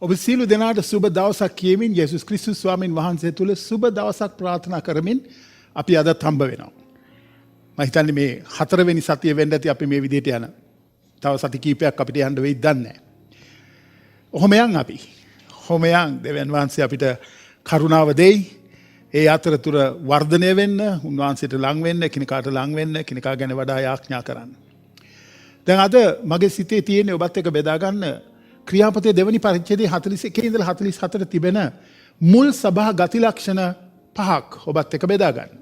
ඔබ සියලු දෙනාට සුබ දවසක් කියමින් යේසුස් ක්‍රිස්තුස් ස්වාමීන් වහන්සේ තුල සුබ දවසක් ප්‍රාර්ථනා කරමින් අපි අදත් හම්බ වෙනවා. මම හිතන්නේ මේ 4 වෙනි සතිය වෙන්න ඇති අපි මේ විදිහට යන. තව සති කීපයක් අපිට යන්න වෙයිද දන්නේ නැහැ. ඔහොම යන් අපි. ඔහොම යන් දෙවියන් වහන්සේ අපිට කරුණාව දෙයි. ඒ අතරතුර වර්ධනය වෙන්න, උන්වහන්සේට ලං වෙන්න, කිනකාට ලං වෙන්න, කිනකා ගැන වඩා යාඥා කරන්න. දැන් අද මගේ සිතේ තියෙන ඔබත් එක්ක බෙදා ගන්න ක්‍රියාපතේ දෙවනි පරිච්ඡේදයේ 41 ඉඳලා 44 තිබෙන මුල් සභා ගති ලක්ෂණ 5ක් ඔබත් එක්ක බෙදා ගන්න.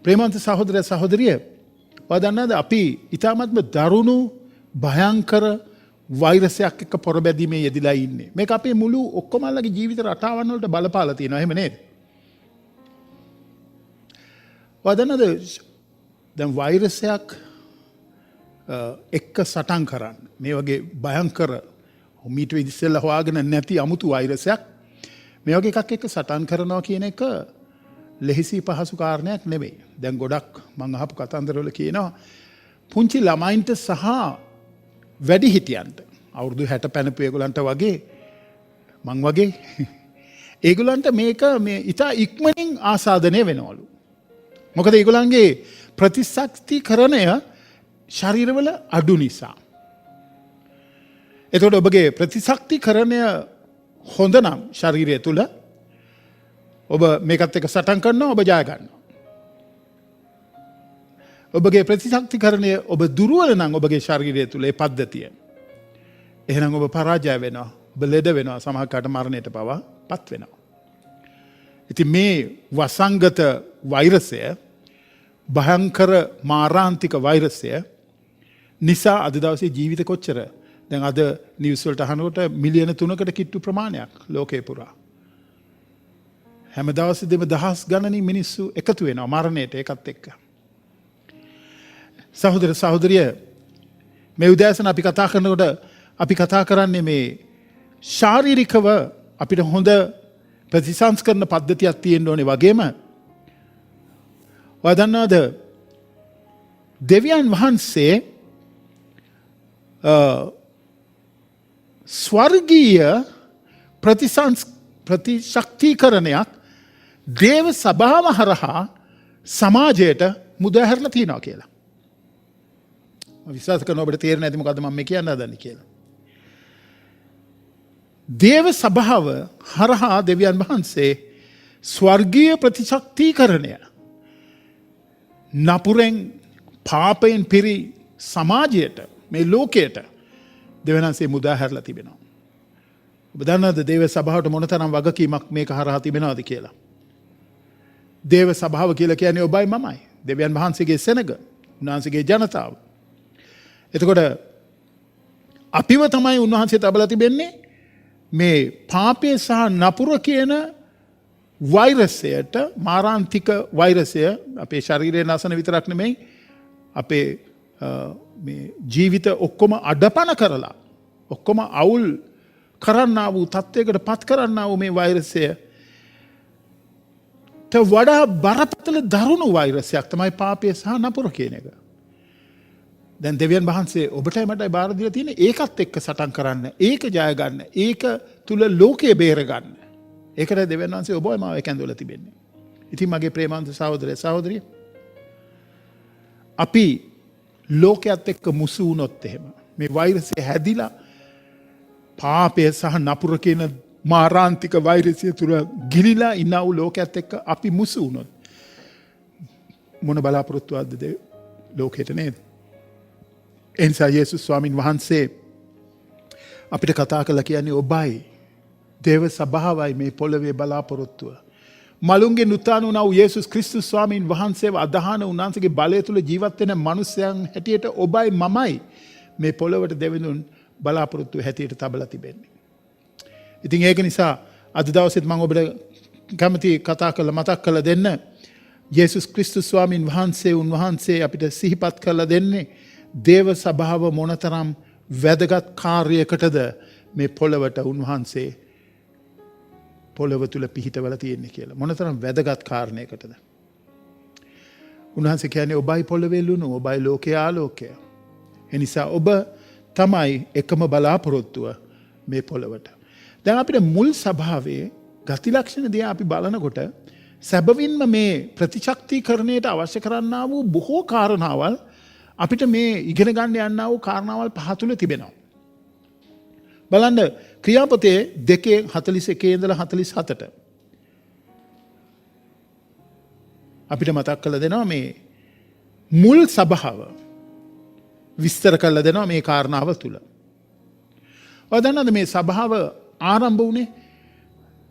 ප්‍රේමවන්ත සහෝදර සහෝදරිය, ඔයා දන්නවද අපි ඊටාත්ම දරුණු භයංකර වෛරසයක් එක්ක පොරබැදීමේ යෙදিলা ඉන්නේ. මේක අපේ මුළු ඔක්කොමල්ලගේ ජීවිත රටාවන් වලට බලපාලා තියෙනවා. එහෙම නේද? ඔයා දන්නවද දැන් වෛරසයක් එක්ක සටන් කරන්න මේ වගේ භයංකර මීට ඉස්සෙල්ලා හොයාගෙන නැති අමුතු වෛරසයක් මේ වගේ එකක් එක්ක සටන් කරනවා කියන එක ලෙහිසි පහසු කාරණයක් නෙවෙයි. දැන් ගොඩක් මම අහපු කතන්දරවල කියනවා පුංචි ළමයින්ට සහ වැඩිහිටියන්ට අවුරුදු 60 පැනපු ඒගොල්ලන්ට වගේ මං වගේ ඒගොල්ලන්ට මේක මේ ඉතා ඉක්මනින් ආසාදනය වෙනවලු. මොකද ඒගොල්ලන්ගේ ප්‍රතිශක්තිකරණය ශරීරවල අඩු නිසා. එතකොට ඔබගේ ප්‍රතිශක්තිකරණය හොඳ නම් ශරීරය තුල ඔබ මේකත් එක්ක සටන් කරනවා, ඔබ ජය ගන්නවා. ඔබගේ ප්‍රතිශක්තිකරණය ඔබ දුර්වල නම් ඔබගේ ශරීරය තුල ඒ පද්ධතිය, එහෙනම් ඔබ පරාජය වෙනවා, ඔබ ලෙඩ වෙනවා, සමහරකට මරණයට පවා පත් වෙනවා. ඉතින් මේ වසංගත වෛරසය, භයංකර මාරාන්තික වෛරසය නිසා අද දවසේ ජීවිත කොච්චර, දැන් අද නිවුස් වලට අහනකොට මිලියන 3කට කිට්ටු ප්‍රමාණයක් ලෝකේ පුරා. හැම දවසෙදිම දහස් ගණනින් මිනිස්සු එකතු වෙනවා මරණයට ඒකත් එක්ක. සහෝදර සහෝදරිය, මේ උදෑසන අපි කතා කරනකොට අපි කතා කරන්නේ මේ ශාරීරිකව අපිට හොඳ ප්‍රතිසංස්කරණ පද්ධතියක් තියෙන්න ඕනේ වගේම ඔයා දන්නවද දෙවියන් වහන්සේ ස්වර්ගීය ප්‍රතිශක්තිකරණයක් දේව සභාව හරහා සමාජයට මුදාහැරලා තියෙනවා කියලා. මම විශ්වාස කරනවා ඔබට තේරෙන්නේ නැති මොකද්ද මම මේ කියන්න හදන්නේ කියලා. දේව සභාව හරහා දෙවියන් වහන්සේ ස්වර්ගීය ප්‍රතිශක්තිකරණය නපුරෙන් පාපයෙන් පිරි සමාජයට, මේ ලෝකයට දෙවියන්සේ මුදාහැරලා තිබෙනවා. ඔබ දන්නවද දේව සභාවට මොනතරම් වගකීමක් මේක හරහා තිබෙනවද කියලා? දේව සභාව කියලා කියන්නේ ඔබයි මමයි. දෙවියන් වහන්සේගේ සෙනඟ, උන්වහන්සේගේ ජනතාව. එතකොට අපිව තමයි උන්වහන්සේ තබලා තිබෙන්නේ මේ පාපය සහ නපුර කියන වෛරසයට, මාරාන්තික වෛරසය අපේ ශරීරයේ නැසන විතරක් නෙමෙයි අපේ මේ ජීවිත ඔක්කොම අඩපණ කරලා ඔක්කොම අවුල් කරන්නා වූ තත්වයකට පත් කරන්නා වූ මේ වෛරසය වඩා බරපතල දරුණු වෛරසයක් තමයි පාපය සහ නපුර කියන එක. දැන් දෙවියන් වහන්සේ ඔබටයි මටයි බාර දීලා තියෙන්නේ ඒකත් එක්ක සටන් කරන්න, ඒක ජය ගන්න, ඒක තුල ලෝකය බේර ගන්න. ඒකට දෙවියන් වහන්සේ ඔබව මාව කැඳවලා තිබෙන්නේ. ඉතින් මගේ ප්‍රේමවන්ත සහෝදරය සහෝදරිය, අපි ලෝකයේත් එක්ක මුසු වුණොත් එහෙම මේ වෛරසය හැදිලා පාපය සහ නපුර කියන මාරාන්තික වෛරසය තුල ගිලිලා ඉන්නා වූ ලෝකයේත් එක්ක අපි මුසු වුණොත් මොන බලාපොරොත්තුවක්ද ලෝකෙට නේද? එනිසා යේසුස් ස්වාමින් වහන්සේ අපිට කතා කළා කියන්නේ ඔබයි දේව සභාවයි මේ පොළවේ බලාපොරොත්තුව. මලුන්ගේ උත්ථාන වුණා වූ යේසුස් ක්‍රිස්තුස් ස්වාමීන් වහන්සේව අදහන උන්වහන්සේගේ බලය තුල ජීවත් වෙන මිනිසයන් හැටියට ඔබයි මමයි මේ පොළවට දෙවිඳුන් බලාපොරොත්තු හැටියට තබලා තිබෙන්නේ. ඉතින් ඒක නිසා අද දවසෙත් මම ඔබට කැමති කතා කරලා මතක් කරලා දෙන්න යේසුස් ක්‍රිස්තුස් ස්වාමීන් වහන්සේ උන්වහන්සේ අපිට සිහිපත් කරලා දෙන්නේ දේව සභාව මොනතරම් වැදගත් කාර්යයකටද මේ පොළවට උන්වහන්සේ පොළව තුල පිහිටවලා තියෙන්නේ කියලා. මොනතරම් වැදගත් කාරණයකටද? උන්වහන්සේ කියන්නේ ඔබයි පොළවේ ලුණු, ඔබයි ලෝකයේ ආලෝකය. එනිසා ඔබ තමයි එකම බලාපොරොත්තුව මේ පොළවට. දැන් අපිට මුල් ස්වභාවයේ ගති ලක්ෂණ දිහා අපි බලනකොට සැබවින්ම මේ ප්‍රතිශක්තිකරණයට අවශ්‍ය කරන්නා වූ බොහෝ කාරණාවල් අපිට මේ ඉගෙන ගන්න යන්නා වූ කාරණාවල් පහ තුල තිබෙනවා. බලන්න ක්‍රියාපතේ 2:41 ඉඳලා 47ට අපිට මතක් කරලා දෙනවා මේ මුල් ස්වභාව විස්තර කරලා දෙනවා මේ කාරණාව තුල. ඔය දන්නවද මේ ස්වභාව ආරම්භ වුණේ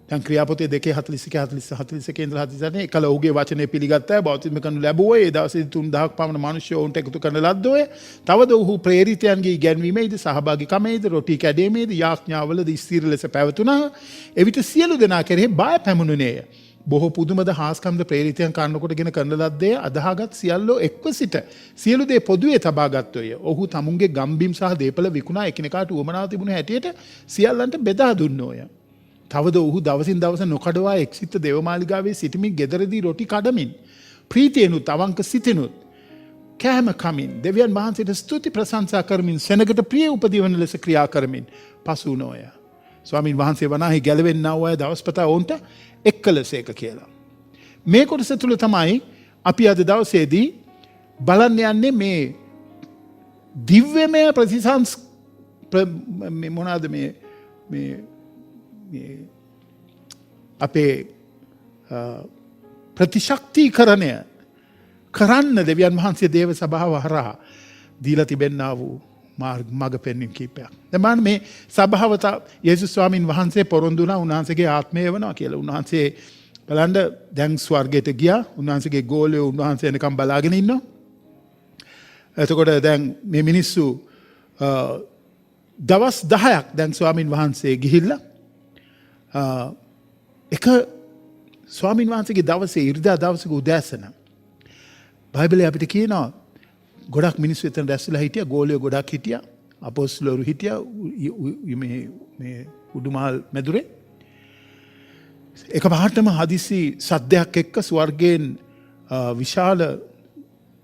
දැන් ක්‍රියාපතේ 2:41 ඉඳලා 47 එකල ඔහුගේ වචනේ පිළිගත්තා බෞද්ධිස්ම කරනු ලැබුවේ ඒ දවසේ 3000ක් පමණ මිනිස්සු ඔවුන්ට එකතු කරන ලද්දෝය. තවද ඔහු ප්‍රේරිතයන්ගේ ඉගැන්වීමේද සහභාගීකමේද රොටි කැඩීමේද යාඥාවලද ස්ථිර ලෙස පැවතුණා. එවිට සියලු දෙනා කෙරෙහි බය පැමුණුනේය. බොහෝ පුදුමද හාස්කම්ද ප්‍රේරිතයන් කන්නකොටගෙන කරන ලද්දේ අදහාගත් සියල්ලෝ එක්ව සිට සියලු දේ පොදුවේ තබා ගත්තෝය. ඔහු තමුන්ගේ ගම්බිම් සහ දීපල විකුණා එකිනෙකාට උවමනාව තිබුණු හැටියට සියල්ලන්ට බෙදා දුන්නෝය. තවද ඔහු දවසින් දවස නොකඩවා එක්සිත දේවමාලිගාවේ සිටමින් ගෙදරදී රොටි කඩමින් ප්‍රීතියනුත් අවංක සිතෙනුත් කෑම කමින් දෙවියන් වහන්සේට ස්තුති ප්‍රශංසා කරමින් සෙනගට ප්‍රිය උපදිවන ලෙස ක්‍රියා කරමින් පසු වුණෝය. ස්වාමීන් වහන්සේ වනාහි ගැලවෙන්නා වූ අය දවස්පතා ඔවුන්ට එක්කලසේක කියලා. මේ කොටස තුල තමයි අපි අද දවසේදී බලන්න යන්නේ මේ දිව්‍යමය ප්‍රතිසංස් මොනවාද මේ අපේ ප්‍රතිශක්තිකරණය කරන්න දෙවියන් වහන්සේ දේව සභාව හරහා දීලා තිබෙන්නා වූ මඟ පෙන්වීම් කීපයක්. දැන් මේ සභාවත යේසුස් ස්වාමින් වහන්සේ පොරොන්දු වුණා උන්වහන්සේගේ ආත්මය වෙනවා කියලා. උන්වහන්සේ බලන්න දැන් ස්වර්ගයට ගියා. උන්වහන්සේගේ ගෝලයෝ උන්වහන්සේ එනකම් බලාගෙන ඉන්නවා. එතකොට දැන් මේ මිනිස්සු දවස් 10ක් දැන් ස්වාමින් වහන්සේ ගිහිල්ලා එක ස්වාමින් වහන්සේගේ දවසේ ඉරිදා දවසක උදෑසන බයිබලයේ අපිට කියනවා ගොඩක් මිනිස්සු එතන රැස්ලා හිටියා ගෝලියෝ ගොඩක් හිටියා අපොස්තලවරු හිටියා මේ උඩුමහල් මැදුරේ එකපාරටම හදිසි සද්දයක් එක්ක ස්වර්ගයෙන් විශාල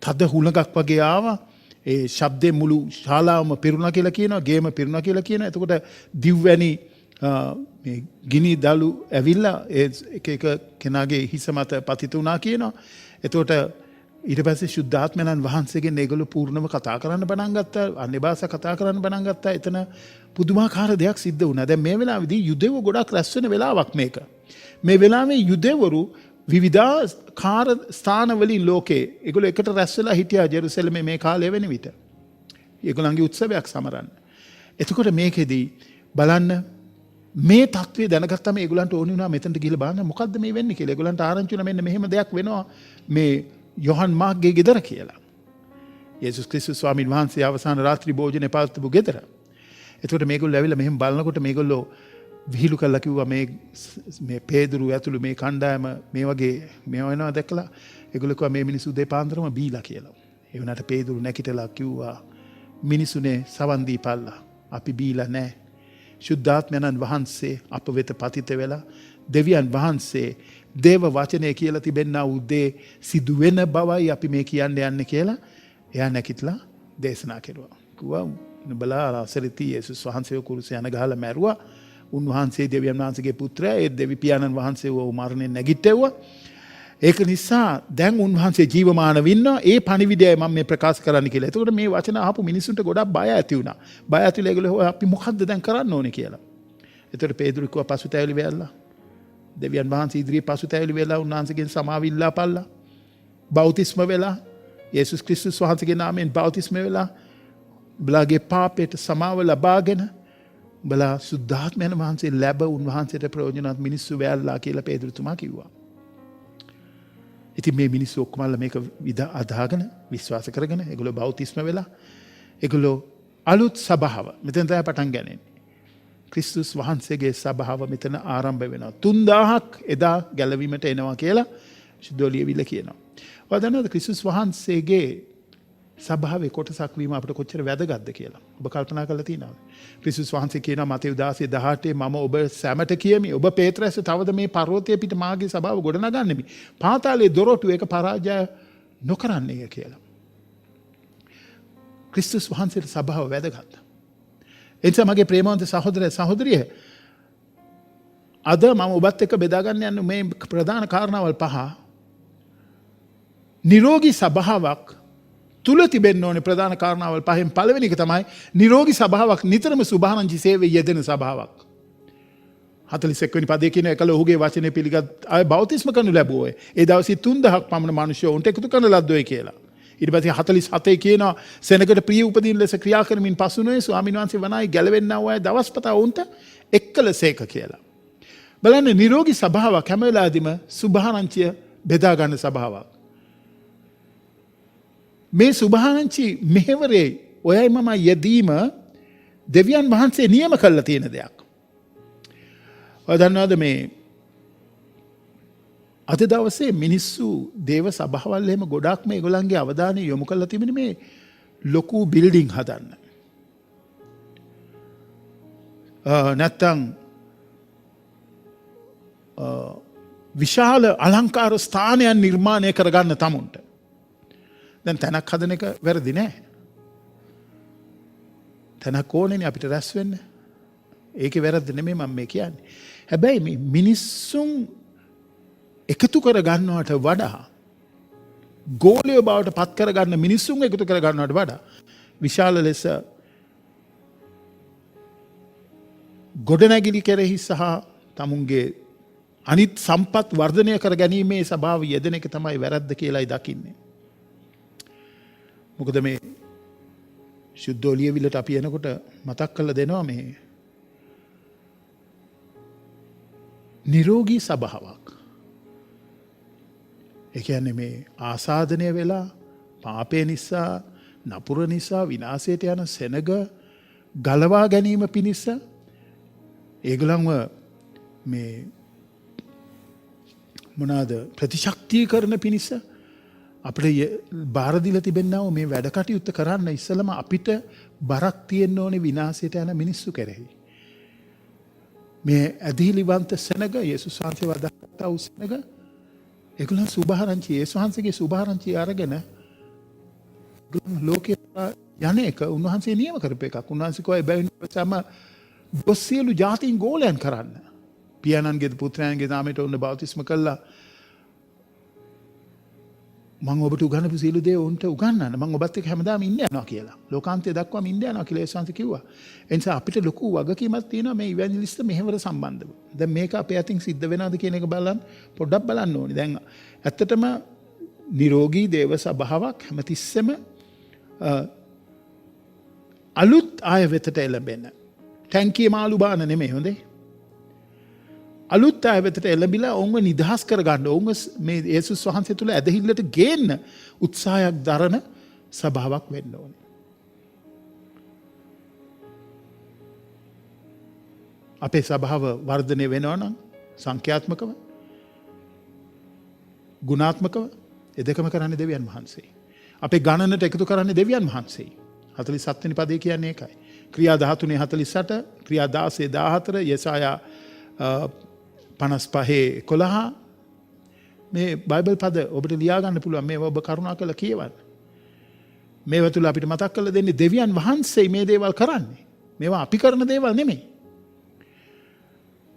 තද හුලඟක් වගේ ආවා ඒ ශබ්දේ මුළු ශාලාවම පිරුණා කියලා කියනවා ගේම පිරුණා කියලා කියනවා එතකොට දිව්වැනි මේ ගිනි දළු ඇවිල්ලා එක කෙනාගේ හිස මත පතිත වුණා කියනවා. එතකොට ඊට පස්සේ ශුද්ධාත්මයන් වහන්සේගෙන් ඒගොල්ලෝ පූර්ණව කතා කරන්න පටන් ගත්තා. අන්‍ය භාෂා කතා කරන්න පටන් ගත්තා. එතන පුදුමාකාර දෙයක් සිද්ධ වුණා. දැන් මේ වෙලාවේදී යුදෙව් ගොඩක් රැස් වෙන වෙලාවක් මේක. මේ වෙලාවේ යුදෙවරු විවිධාකාර ස්ථානවලින් ලෝකේ ඒගොල්ලෝ එකට රැස් වෙලා හිටියා ජෙරුසලමේ මේ කාලය වෙන විට. ඒගොල්ලන්ගේ උත්සවයක් සමරන්න. එතකොට මේකෙදී බලන්න මේ තත්ත්වය දැනගත්තම ඒගොල්ලන්ට ඕනි වුණා මෙතනට ගිහලා බලන්න මොකද්ද මේ වෙන්නේ කියලා. ඒගොල්ලන්ට ආරංචි වුණා මෙන්න මෙහෙම දෙයක් වෙනවා මේ යොහන් මාර්ගයේ ගෙදර කියලා. යේසුස් ක්‍රිස්තුස් ස්වාමීන් වහන්සේ අවසාන රාත්‍රී භෝජනේ පාත්තු ගෙදර. එතකොට මේගොල්ලෝ ඇවිල්ලා මෙහෙම බලනකොට මේගොල්ලෝ විහිළු කළා කිව්වා මේ පේදුරු ඇතුළු මේ කණ්ඩායම මේ වගේ මේව වෙනවා දැකලා ඒගොල්ලෝ කිව්වා මේ මිනිස්සු දෙපාන්දරම බීලා කියලා. ඒ වුණාට පේදුරු නැකිටලා කිව්වා මිනිසුනේ සවන් දීපල්ලා අපි බීලා නැහැ. ශුද්ධාත්මයන් වහන්සේ අප වෙත පතිත වෙලා දෙවියන් වහන්සේ දේව වචනය කියලා තිබෙන්නා වූ දේ සිදු වෙන බවයි අපි මේ කියන්න යන්නේ කියලා එයා නැකිටලා දේශනා කෙරුවා. කිව්වා නුඹලා ආසරිතී යේසුස් වහන්සේව කුරුසේ යන ගහලා මැරුවා. උන්වහන්සේ දෙවියන් වහන්සේගේ පුත්‍රයා ඒ දෙවි පියාණන් වහන්සේව මරණයෙන් නැගිට්ටෙව්වා. ඒක නිසා දැන් උන්වහන්සේ ජීවමානව ඉන්නවා. ඒ පණිවිඩයයි මම මේ ප්‍රකාශ කරන්න කියලා. එතකොට මේ වචන අහපු මිනිසුන්ට ගොඩක් බය ඇති වුණා. බය ඇතිලා ඒගොල්ලෝ අපි මොකද්ද දැන් කරන්න ඕනේ කියලා. එතකොට පේදුරු කිව්වා පසුතැවිලි වෙලා. දෙවියන් වහන්සේ ඉදිරියේ පසුතැවිලි වෙලා උන්වහන්සේගෙන් සමාව ඉල්ලා පල්ලා. බෞතිස්ම වෙලා යේසුස් ක්‍රිස්තුස් වහන්සේගේ නාමයෙන් බෞතිස්ම වෙලා බලාගේ පාපයට සමාව ලබාගෙන බලා සුද්ධාත්මයන් වහන්සේ ලැබ උන්වහන්සේට ප්‍රයෝජනවත් මිනිස්සු වෙල්ලා කියලා පේදුරුතුමා කිව්වා. ඉතින් මේ මිනිස්සු ඔක්කොමලා මේක අදාගෙන විශ්වාස කරගෙන ඒගොල්ලෝ බෞතිස්ම වෙලා ඒගොල්ලෝ අලුත් සභාව මෙතන තමයි පටන් ගන්නේ. ක්‍රිස්තුස් වහන්සේගේ සභාව මෙතන ආරම්භ වෙනවා. 3000ක් එදා ගැලවීමට එනවා කියලා ශුද්ධෝලියවිල කියනවා. ඔය දන්නවද ක්‍රිස්තුස් වහන්සේගේ සභාවේ කොටසක් වීම අපිට කොච්චර වැදගත්ද කියලා. ඔබ කල්පනා කරලා තියෙනවද? ක්‍රිස්තුස් වහන්සේ කියනවා මතෙව් 16:18 මම ඔබ සැමට කියමි. ඔබ පේත්‍රස් තවද මේ පර්වතයේ පිට මාගේ සභාව ගොඩනගන්නෙමි. පාතාලයේ දොරටු එක පරාජය නොකරන්නේය කියලා. ක්‍රිස්තුස් වහන්සේට සභාව වැදගත්. එනිසා මගේ ප්‍රේමවන්ත සහෝදරය සහෝදරිය අද මම ඔබත් එක්ක බෙදාගන්න යන මේ ප්‍රධාන කාරණාවල් 5 නිරෝගී සභාවක් තුල තිබෙන්න ඕනේ ප්‍රධාන කාරණාවල් 5න් පළවෙනි එක තමයි නිරෝගී සභාවක් නිතරම සුභාරංචි සේවයේ යෙදෙන සභාවක්. 41 වෙනි පදයේ කියන එකල ඔහුගේ වචනේ පිළිගත් අය බෞතිස්ම කරනු ලැබුවෝ. ඒ දවසේ 3000ක් පමණ මිනිස්සු උන්ට එකතු කරන ලද්දෝයි කියලා. ඊට පස්සේ 47 කියනවා සෙනගට ප්‍රිය උපදීන් ලෙස ක්‍රියා කරමින් පසුනොයේ ස්වාමීන් වහන්සේ වනායි ගැලවෙන්නා වූ අය දවස්පතා උන්ට එක්කලසේක කියලා. බලන්න නිරෝගී සභාවක් හැම වෙලාවෙදිම සුභාරංචිය බෙදා ගන්න සභාවක්. මේ සුභාරංචි මෙහෙවරේ ඔයයි මම යෙදීම දෙවියන් වහන්සේ නියම කළා තියෙන දෙයක්. ඔය දන්නවද මේ අද දවසේ මිනිස්සු දේව සභාවල් එහෙම ගොඩක් මේගොල්ලන්ගේ අවධානය යොමු කරලා තිබෙන මේ ලොකු බිල්ඩින් හදන්න. නැත්තම් විශාල අලංකාර ස්ථානයන් නිර්මාණය කරගන්න තමුන්ට. දැන් තැනක් හදන එක වැරදි නෑ. තැනක් ඕනෙනේ අපිට රැස් වෙන්න. ඒකේ වැරද්ද නෙමෙයි මම මේ කියන්නේ. හැබැයි මේ මිනිස්සුන් එකතු කර ගන්නවට වඩා ගෝලය බවට පත් කරගන්න මිනිස්සුන් එකතු කර ගන්නවට වඩා විශාල ලෙස ගොඩනැගිලි කෙරෙහි සහ තමුන්ගේ අනිත් සම්පත් වර්ධනය කර ගැනීමේ සභාව යෙදෙන එක තමයි වැරද්ද කියලායි දකින්නේ. මොකද මේ ශුද්ධෝලිය විලට අපි එනකොට මතක් කරලා දෙනවා මේ නිරෝගී සභාවක්. ඒ කියන්නේ මේ ආසාදනය වෙලා පාපය නිසා නපුර නිසා විනාශයට යන සෙනග ගලවා ගැනීම පිණිස ඒගොල්ලන්ව මේ මොනවාද ප්‍රතිශක්තිය කරන පිණිස අපිට බාර දීලා තිබෙනා මේ වැඩ කටයුත්ත කරන්න ඉස්සලම අපිට බරක් තියෙන්න ඕනේ විනාශයට යන මිනිස්සු කෙරෙහි. මේ ඇදහිලිවන්ත සෙනග යේසුස් වහන්සේ වදාළා වූ සෙනග ඒගොල්ලන් සුභාරංචි යේසුස් වහන්සේගේ සුභාරංචි අරගෙන ලෝකේ යන එක උන්වහන්සේ නියම කරපු එකක්. උන්වහන්සේ කෝ එබැවින් සම සියලු ජාතීන් ගෝලයන් කරන්න. පියාණන්ගේ පුත්‍රයන්ගේ නාමයට උන්න බෞතිස්ම කළා. මම ඔබට උගන්වපු සියලු දේ උන්ට උගන්වන්න. මම ඔබත් එක්ක හැමදාම ඉන්න යනවා කියලා. ලෝකාන්තය දක්වාම ඉන්න යනවා කියලා යේසුස් වහන්සේ කිව්වා. ඒ නිසා අපිට ලොකු වගකීමක් තියෙනවා මේ ඉවැන්ජලිස්ට් මෙහෙවර සම්බන්ධව. දැන් මේක අපේ අතින් සිද්ධ වෙනවද කියන එක බලන්න පොඩ්ඩක් බලන්න ඕනේ. දැන් ඇත්තටම නිරෝගී දේව සභාවක් හැමතිස්සෙම අලුත් ආය වෙතට එළඹෙන. ටැංකිය මාළු බාන නෙමෙයි හොඳේ. අලුත් අය වෙතට එළඹිලා ඔවුන්ව නිදහස් කරගන්න ඔවුන්ව මේ යේසුස් වහන්සේ තුල ඇදහිල්ලට ගේන්න උත්සාහයක් දරන සභාවක් වෙන්න ඕනේ. අපේ සභාව වර්ධනය වෙනවා නම් සංඛ්‍යාත්මකව ගුණාත්මකව ඒ දෙකම කරන්නේ දෙවියන් වහන්සේ. අපේ ගණනට එකතු කරන්නේ දෙවියන් වහන්සේ. 47 වෙනි පදේ කියන්නේ ඒකයි. ක්‍රියා 13:48 ක්‍රියා 16:14 යෙසායා 55:11 මේ බයිබල් පද ඔබට ලියා ගන්න පුළුවන්. මේවා ඔබ කරුණාකරලා කියවන්න. මේවා තුල අපිට මතක් කරලා දෙන්නේ දෙවියන් වහන්සේ මේ දේවල් කරන්නේ. මේවා අපි කරන දේවල් නෙමෙයි.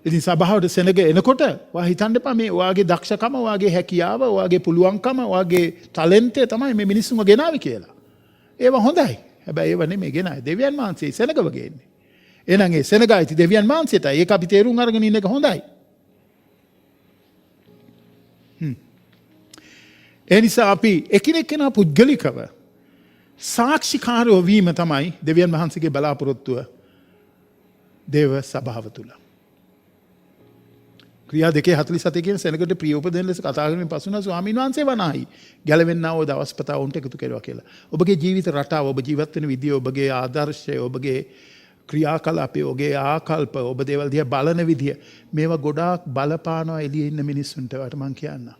ඉතින් සභාවට සෙනග එනකොට ඔයා හිතන්න එපා මේ ඔයාගේ දක්ෂකම, ඔයාගේ හැකියාව, ඔයාගේ පුළුවන්කම, ඔයාගේ ටැලන්ටය තමයි මේ මිනිස්සුන්ව ගෙනාවි කියලා. ඒවා හොඳයි. හැබැයි ඒවා නෙමෙයි ගෙනාවේ. දෙවියන් වහන්සේ සෙනගව ගේන්නේ. එහෙනම් ඒ සෙනගයි දෙවියන් වහන්සේට ඒක අපි තේරුම් අරගෙන ඉන්න එක හොඳයි. ඒ නිසා අපි එකිනෙකනා පුද්ගලිකව සාක්ෂිකාරයෝ වීම තමයි දෙවියන් වහන්සේගේ බලාපොරොත්තුව දේව සභාව තුල. ක්‍රියා 2:47 කියන සෙනගට ප්‍රිය උපදෙන ලෙස කතා කරමින් පසුනා ස්වාමීන් වහන්සේ වනාහි ගැලවෙන්නා වූ දවස්පතා උන්ට එකතු කෙරුවා කියලා. ඔබගේ ජීවිත රටාව, ඔබ ජීවත් වෙන විදිය, ඔබගේ ආදර්ශය, ඔබගේ ක්‍රියාකලාපය, ඔබගේ ආකල්ප, ඔබ දේවල් දිහා බලන විදිය මේවා ගොඩාක් බලපානවා එළියේ ඉන්න මිනිස්සුන්ට. වට මං කියන්න.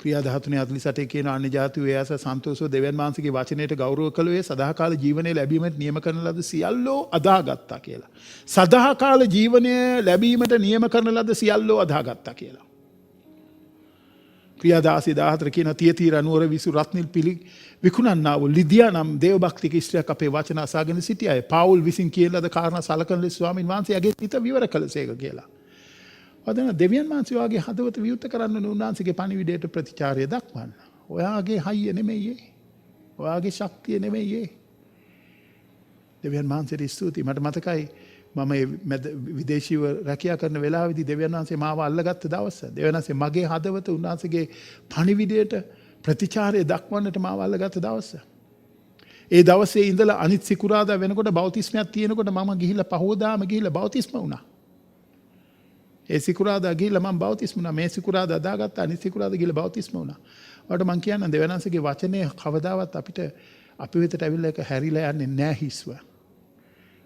ක්‍රියා 13:48 කියන අන්‍ය ජාතිව එයාස සන්තෝෂව දෙවියන් වහන්සේගේ වචනයට ගෞරව කළේ සදාකාල ජීවනයේ ලැබීමට නියම කරන ලද සියල්ලෝ අදාගත්තා කියලා. සදාකාල ජීවනය ලැබීමට නියම කරන ලද සියල්ලෝ අදාගත්තා කියලා. ක්‍රියාදාසී 14 කියන තියතීර නුවර විසු රත්නිල් පිළි විකුණන්නා වූ ලිදියා නම් දේවභක්තික ස්ත්‍රියක් අපේ වචන අසාගෙන සිටි අය. පාවුල් විසින් කියන ලද කාරණා සලකන ලෙස ස්වාමීන් වහන්සේගේ හිත විවර කළසේක කියලා. වදන දෙවියන් වහන්සේ වාගේ හදවත විවෘත කරන්න උන්වහන්සේගේ පණිවිඩයට ප්‍රතිචාරය දක්වන්න. ඔයාගේ හයිය නෙමෙයි. ඔයාගේ ශක්තිය නෙමෙයි. දෙවියන් වහන්සේට ස්තුතියි. මට මතකයි මම විදේශීව රැකියා කරන වෙලාවේදී දෙවියන් වහන්සේ මාව අල්ලගත්ත දවස. දෙවියන් වහන්සේ මගේ හදවත උන්වහන්සේගේ පණිවිඩයට ප්‍රතිචාරය දක්වන්නට මාව අල්ලගත්ත දවස. ඒ දවසේ ඉඳලා අනිත් සිකුරාදා වෙනකොට බෞතිස්මයක් තියෙනකොට මම ගිහිල්ලා පහෝදාම ගිහිල්ලා බෞතිස්ම වුණා. ඒ සිකුරාදා ගිහිල්ලා මම බෞතිස්ම වුණා. මේ සිකුරාදා දාගත්තා අනිත් සිකුරාදා ගිහිල්ලා බෞතිස්ම වුණා. ඔයාලට මම කියන්නම් දෙවියන් වහන්සේගේ වචනේ කවදාවත් අපි වෙතට ඇවිල්ලා ඒක හැරිලා යන්නේ නැහැ හිස්ව.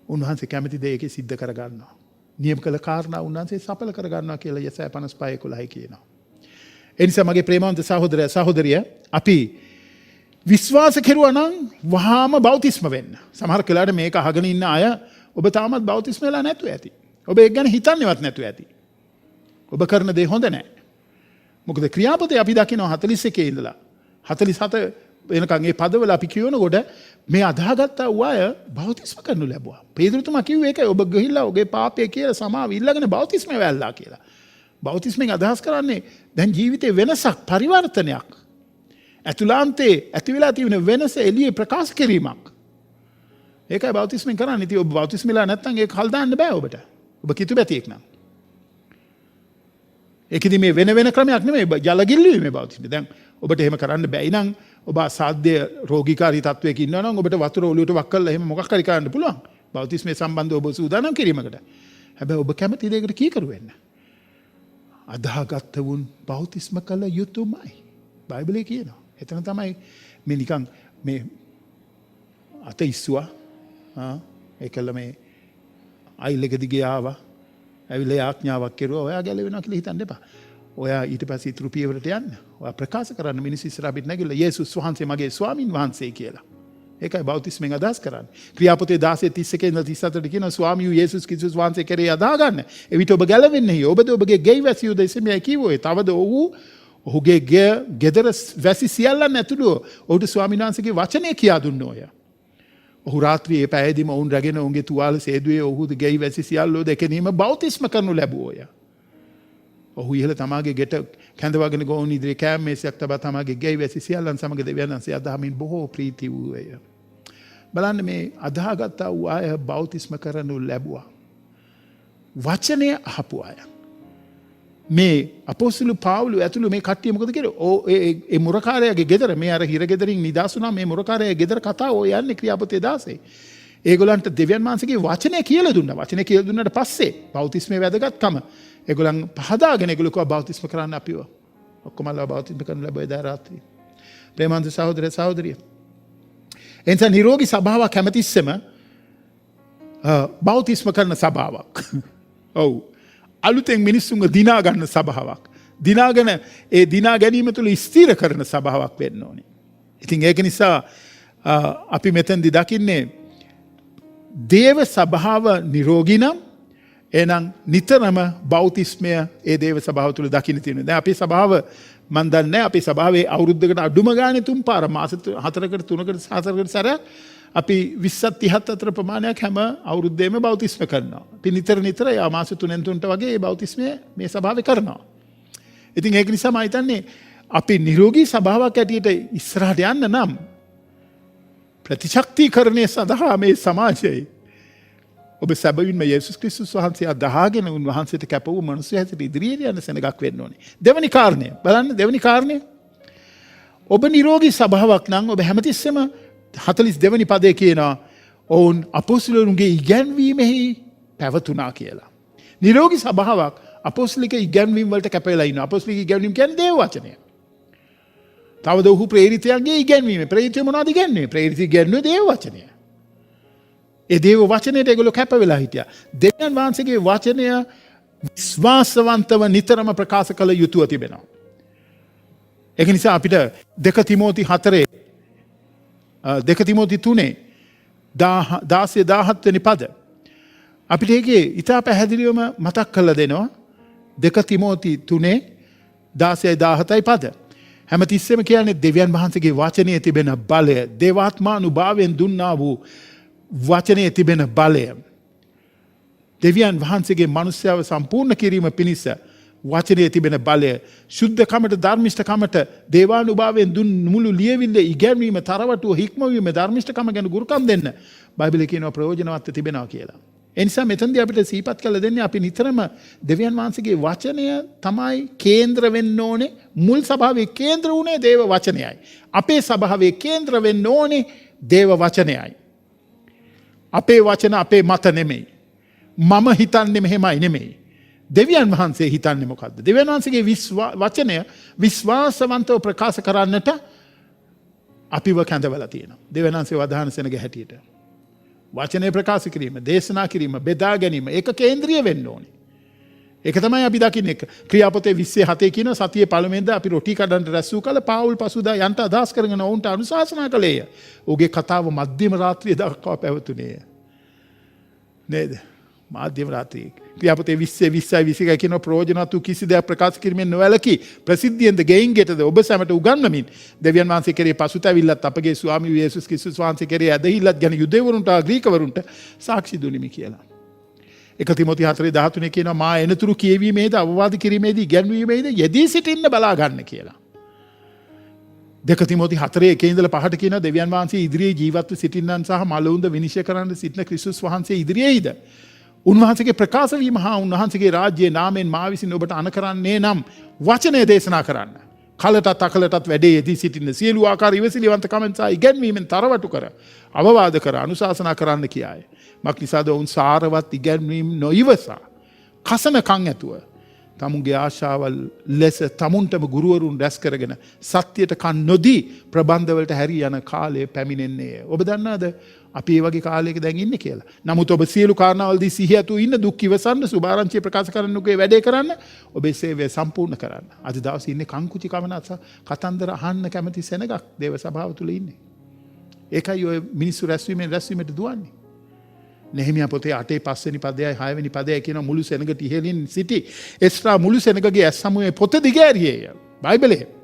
උන්වහන්සේ කැමති දේ ඒකේ සිද්ධ කරගන්නවා. නියම කළ කාරණා උන්වහන්සේ සඵල කරගන්නවා කියලා යසය 55:11 කියනවා. ඒ නිසා මගේ ප්‍රේමවන්ත සහෝදරයා සහෝදරිය අපි විශ්වාස කෙරුවා නම් වහාම බෞතිස්ම වෙන්න. සමහර කලාට මේක අහගෙන ඉන්න අය ඔබ තාමත් බෞතිස්ම වෙලා නැතුව ඇති. ඔබ ඒක ගැන හිතන්නේවත් නැතුව ඇති. ඔබ කරන දේ හොඳ නැහැ. මොකද ක්‍රියාපතේ අපි දකිනවා 41 ඉඳලා 47 වෙනකන් ඒ පදවල අපි කියනකොට මේ අදාහගත්තා වූ අය බෞතිස්ම කරනු ලැබුවා. පේතුරුතුමා කිව්වේ ඒකයි ඔබ ගිහිල්ලා ඔබේ පාපය කියලා සමාව ඉල්ලගෙන බෞතිස්ම වැල්ලා කියලා. බෞතිස්මෙන් අදහස් කරන්නේ දැන් ජීවිතේ වෙනසක් පරිවර්තනයක්. ඇතුළාන්තේ ඇති වෙලා තියෙන වෙනස එළියේ ප්‍රකාශ කිරීමක්. ඒකයි බෞතිස්මෙන් කරන්නේ. ඉතින් ඔබ බෞතිස්මලා නැත්නම් ඒක කල් දාන්න බෑ ඔබට. ඔබ කිතුබැතියෙක් නම්. ඒකෙදි මේ වෙන ක්‍රමයක් නෙමෙයි ජල ගිල්ලීමේ බෞතිස්ම. දැන් ඔබට එහෙම කරන්න බැයි නම් ඔබ අසාධ්‍ය රෝගීකාරී තත්වයක ඉන්නවා නම් ඔබට වතුර ඔලුවට වක් කරලා එහෙම මොකක් හරි කරන්න පුළුවන්. බෞතිස්මේ සම්බන්ධව ඔබ සූදානම් කිරීමකට. හැබැයි ඔබ කැමති දෙයකට කීකරු වෙන්න. අදාහගත් වුන් බෞතිස්ම කළ යුතුමයි. බයිබලයේ කියනවා. එතන තමයි මේ නිකන් මේ අත ඉස්සුවා. ඒකල මේ අයිලක දිගේ ආවා. ඇවිල්ලා ආඥාවක් කෙරුවා. ඔයා ගැලවෙනවා කියලා හිතන්න එපා. ඔයා ඊට පස්සේ ඉතුරු පියවරට යන්න. ඔයා ප්‍රකාශ කරන්න මිනිස්සු ඉස්සරහ පිට නැගිලා යේසුස් වහන්සේ මගේ ස්වාමින් වහන්සේ කියලා. ඒකයි බෞතිස්මෙන් අදහස් කරන්නේ. ක්‍රියාපොතේ 16:31 ඉඳලා 34 කියනවා ස්වාමියු යේසුස් ක්‍රිස්තුස් වහන්සේ කෙරේ අදා ගන්න. එවිට ඔබ ගැලවෙන්නේ. ඔබද ඔබගේ ගෙයි වැසියු දෙසෙමයි කිව්වේ. තවද ඔහුගේ ගෙදර වැසි සියල්ලන් ඇතුළු ඔහුට ස්වාමීන් වහන්සේගේ වචනය කියා දුන්නෝය. ඔහු රාත්‍රියේ පැයදීම ඔවුන් රැගෙන ඔවුන්ගේ තුවාල සේදුවේ ඔහුගේ ගෙයි වැසි සියල්ලෝ දැකීම බෞතිස්ම කරනු ලැබුවෝය. ඔහු ඉහළ තමාගේ ගෙට කැඳවගෙන ගොවුන් ඉදිරියේ කෑම මේසයක් තබා තමාගේ ගෙයි වැසි සියල්ලන් සමග දෙවියන් වහන්සේ අදහමින් බොහෝ ප්‍රීති වූවේය. බලන්න මේ අදාහගත්තා වූ අය බෞතිස්ම කරනු ලැබුවා. වචනය අහපු අය. මේ අපොස්තුල පාවුල ඇතුළු මේ කට්ටිය මොකද කරේ? ඒ මුරකාරයාගේ ගෙදර මේ අර හිර ගෙදරින් නිදාස් වුණා මේ මුරකාරයාගේ ගෙදර කතාව ඔය යන්නේ ක්‍රියාපොතේ 16. ඒගොල්ලන්ට දෙවියන් වහන්සේගේ වචනය කියලා දුන්නා. වචනය කියලා දුන්නාට පස්සේ බෞතිස්මේ වැදගත්කම ඒගොල්ලන් පහදාගෙන ඒගොල්ලෝ කව බෞතිස්ම කරන්න අපිව. ඔක්කොමලා බෞතිස්ම කරන්න ලැබුවා එදා රාත්‍රියේ. ප්‍රේමන්ත සහෝදර සහෝදරිය. එනිසා නිරෝගී සභාවක් හැමතිස්සෙම බෞතිස්ම කරන සභාවක්. ඔව්. අලුතෙන් මිනිස්සුන්ව දිනා ගන්න සභාවක්. දිනාගෙන ඒ දිනා ගැනීම තුළ ස්ථිර කරන සභාවක් වෙන්න ඕනේ. ඉතින් ඒක නිසා අපි මෙතෙන්දි දකින්නේ දේව සභාව නිරෝගී නම් එහෙනම් නිතරම බෞතිස්මය ඒ දේව සභාව තුළ දකින්න තියෙනවා. දැන් අපේ සභාව මන් දන්නේ අපේ සභාවේ අවුරුද්දකට අඩුම ගානේ 3 පාර මාස 4කට 3කට 4කට සැරයක් අපි 20 30 අතර ප්‍රමාණයක් හැම අවුරුද්දේම බෞතිස්ම කරනවා. අපි නිතර යා මාස 3න් 3ට වගේ මේ බෞතිස්මය මේ සභාවේ කරනවා. ඉතින් ඒක නිසා මම හිතන්නේ අපි නිරෝගී සභාවක් ඇටියට ඉස්සරහට යන්න නම් ප්‍රතිශක්තිකරණය සඳහා මේ සමාජයේ ඔබ සැබවින්ම යේසුස් ක්‍රිස්තුස් වහන්සේ අදහාගෙන උන්වහන්සේට කැප වූ මිනිස්සු හැටියට ඉදිරියට යන සෙනගක් වෙන්න ඕනේ. දෙවෙනි කාරණය බලන්න දෙවෙනි කාරණය ඔබ නිරෝගී සභාවක් නම් ඔබ හැමතිස්සෙම 42 වෙනි පදයේ කියනවා ඔවුන් අපොස්තලයන්ගේ ඉගැන්වීමෙහි පැවතුණා කියලා. නිරෝගී සභාවක් අපොස්තලික ඉගැන්වීම් වලට කැප වෙලා ඉන්නවා. අපොස්තලික ඉගැන්වීම් කියන්නේ දේව වචනය. තවද ඔහු ප්‍රේරිතයන්ගේ ඉගැන්වීම. ප්‍රේරිතය මොනවද ඉගැන්වන්නේ? ප්‍රේරිත ඉගැන්වුවේ දේව වචනය. ඒ දේව වචනයට ඒගොල්ලෝ කැප වෙලා හිටියා. දෙවියන් වහන්සේගේ වචනය විශ්වාසවන්තව නිතරම ප්‍රකාශ කළ යුතුව තිබෙනවා. ඒක නිසා අපිට 2 තිමෝති 4 2 තිමෝති 3 16-17 වෙනි පද අපිට ඒකේ ඉතා පැහැදිලිවම මතක් කරලා දෙනවා. 2 තිමෝති 3 16-17 පද. හැමතිස්සෙම කියන්නේ දෙවියන් වහන්සේගේ වචනයේ තිබෙන බලය, දේවාත්මානුභාවයෙන් දුන්නා වූ වචනයේ තිබෙන බලය. දෙවියන් වහන්සේගේ මනුෂ්‍යව සම්පූර්ණ කිරීම පිණිස වචනයේ තිබෙන බලය, ශුද්ධකමට ධර්මිෂ්ඨකමට දේවානුභාවයෙන් දුන් මුළු ලියවිල්ල ඉගැන්වීම, තරවටුව හික්මවීම, ධර්මිෂ්ඨකම ගැන ගුරුකම් දෙන්න බයිබලයේ කියනවා ප්‍රයෝජනවත් තිබෙනවා කියලා. ඒ නිසා මෙතනදී අපිට සිහිපත් කළ දෙන්නේ අපි නිතරම දෙවියන් වහන්සේගේ වචනය තමයි කේන්ද්‍ර වෙන්න ඕනේ. මුල් සභාවේ කේන්ද්‍ර වුණේ දේව වචනයයි. අපේ සභාවේ කේන්ද්‍ර වෙන්න ඕනේ දේව වචනයයි. අපේ වචන අපේ මත නෙමෙයි. මම හිතන්නේ මෙහෙමයි නෙමෙයි. දෙවියන් වහන්සේ හිතන්නේ මොකද්ද? දෙවියන් වහන්සේගේ වචනය විශ්වාසවන්තව ප්‍රකාශ කරන්නට අපිව කැඳවලා තියෙනවා. දෙවියන් වහන්සේ වදාහන සෙනග හැටියට. වචනය ප්‍රකාශ කිරීම, දේශනා කිරීම, බෙදා ගැනීම ඒක කේන්ද්‍රීය වෙන්න ඕනේ. ඒක තමයි අපි දකින්නේ. ක්‍රියාපොතේ 27 කියන සතියේ පළමුවෙනිදා අපි රොටි කඩන්න රැස් වූ කල පාවුල් පසුදා යන්ට අදහස් කරගෙන ඔවුන්ට අනුශාසනා කළේය. ඔහුගේ කතාව මධ්‍යම රාත්‍රිය දක්වා පැවතුනේය. නේද? මධ්‍යම රාත්‍රියේ ක්‍රියාපොතේ 20 කියන ප්‍රයෝජනවත් වූ කිසි දෙයක් ප්‍රකාශ කිරීමෙන් නොවැළකී ප්‍රසිද්ධියෙන්ද ගෙයින් ගෙටද ඔබ සැමට උගන්වමින් දෙවියන් වහන්සේ කෙරෙහි පසුතැවිල්ලත් අපගේ ස්වාමී යේසුස් ක්‍රිස්තුස් වහන්සේ කෙරෙහි ඇදහිල්ලත් ගැන යුදෙවරුන්ට ග්‍රීකවරුන්ට සාක්ෂි දුනිමි කියලා. 1 තිමෝති 4:13 කියනවා මා එනතුරු කියවීමේද අවවාද කිරීමේද ඉගැන්වීමේද යෙදී සිටින්න බලා ගන්න කියලා. 2 තිමෝති 4:1 ඉඳලා 5ට කියනවා දෙවියන් වහන්සේ ඉදිරියේ ජීවත්ව සිටින්නන් සහ මලවුන්ද විනිශ්චය කරන්න සිටින ක්‍රිස්තුස් වහන්සේ ඉදිරියේද උන්වහන්සේගේ ප්‍රකාශ වීම හා උන්වහන්සේගේ රාජ්‍යයේ නාමයෙන් මා විසින් ඔබට අණ කරන්නේ නම් වචනය දේශනා කරන්න. කලටත් අකලටත් වැඩේ යෙදී සිටින්න සියලු ආකාර ඉවසිලිවන්තකමෙන් සහ ඉගැන්වීමෙන් තරවටු කර අවවාද කර අනුශාසනා කරන්න කියාය. මක් නිසාද ඔවුන් සාරවත් ඉගැන්වීම නොඉවසා කසනකම් ඇතුව තමුන්ගේ ආශාවල් ලෙස තමුන්ටම ගුරුවරුන් රැස් කරගෙන සත්‍යයට කන් නොදී ප්‍රබන්ධවලට හැරී යන කාලය පැමිණෙන්නේ. ඔබ දන්නාද අපි ඒ වගේ කාලයක දැන් ඉන්නේ කියලා. නමුත් ඔබ සියලු කාරණාවලදී සිහිය ඇතුව ඉන්න දුක් ඉවසන්න සුභාරංචිය ප්‍රකාශ කරන්නකේ වැඩේ කරන්න ඔබේ සේවය සම්පූර්ණ කරන්න. අද දවසේ ඉන්නේ කංකුචි කමනත් කතන්දර අහන්න කැමති සෙනගක් දේව සභාව තුල ඉන්නේ. ඒකයි ඔය මිනිස්සු රැස්වීමට දුවන්නේ. නෙහෙමියා පොතේ 8 5 වෙනි පදයයි 6 වෙනි පදයයි කියන මුළු සෙනගට ඉහළින් සිටි එස්රා මුළු සෙනගගේ ඇස් සමුවේ පොත දිගෑරියේය. බයිබලයේ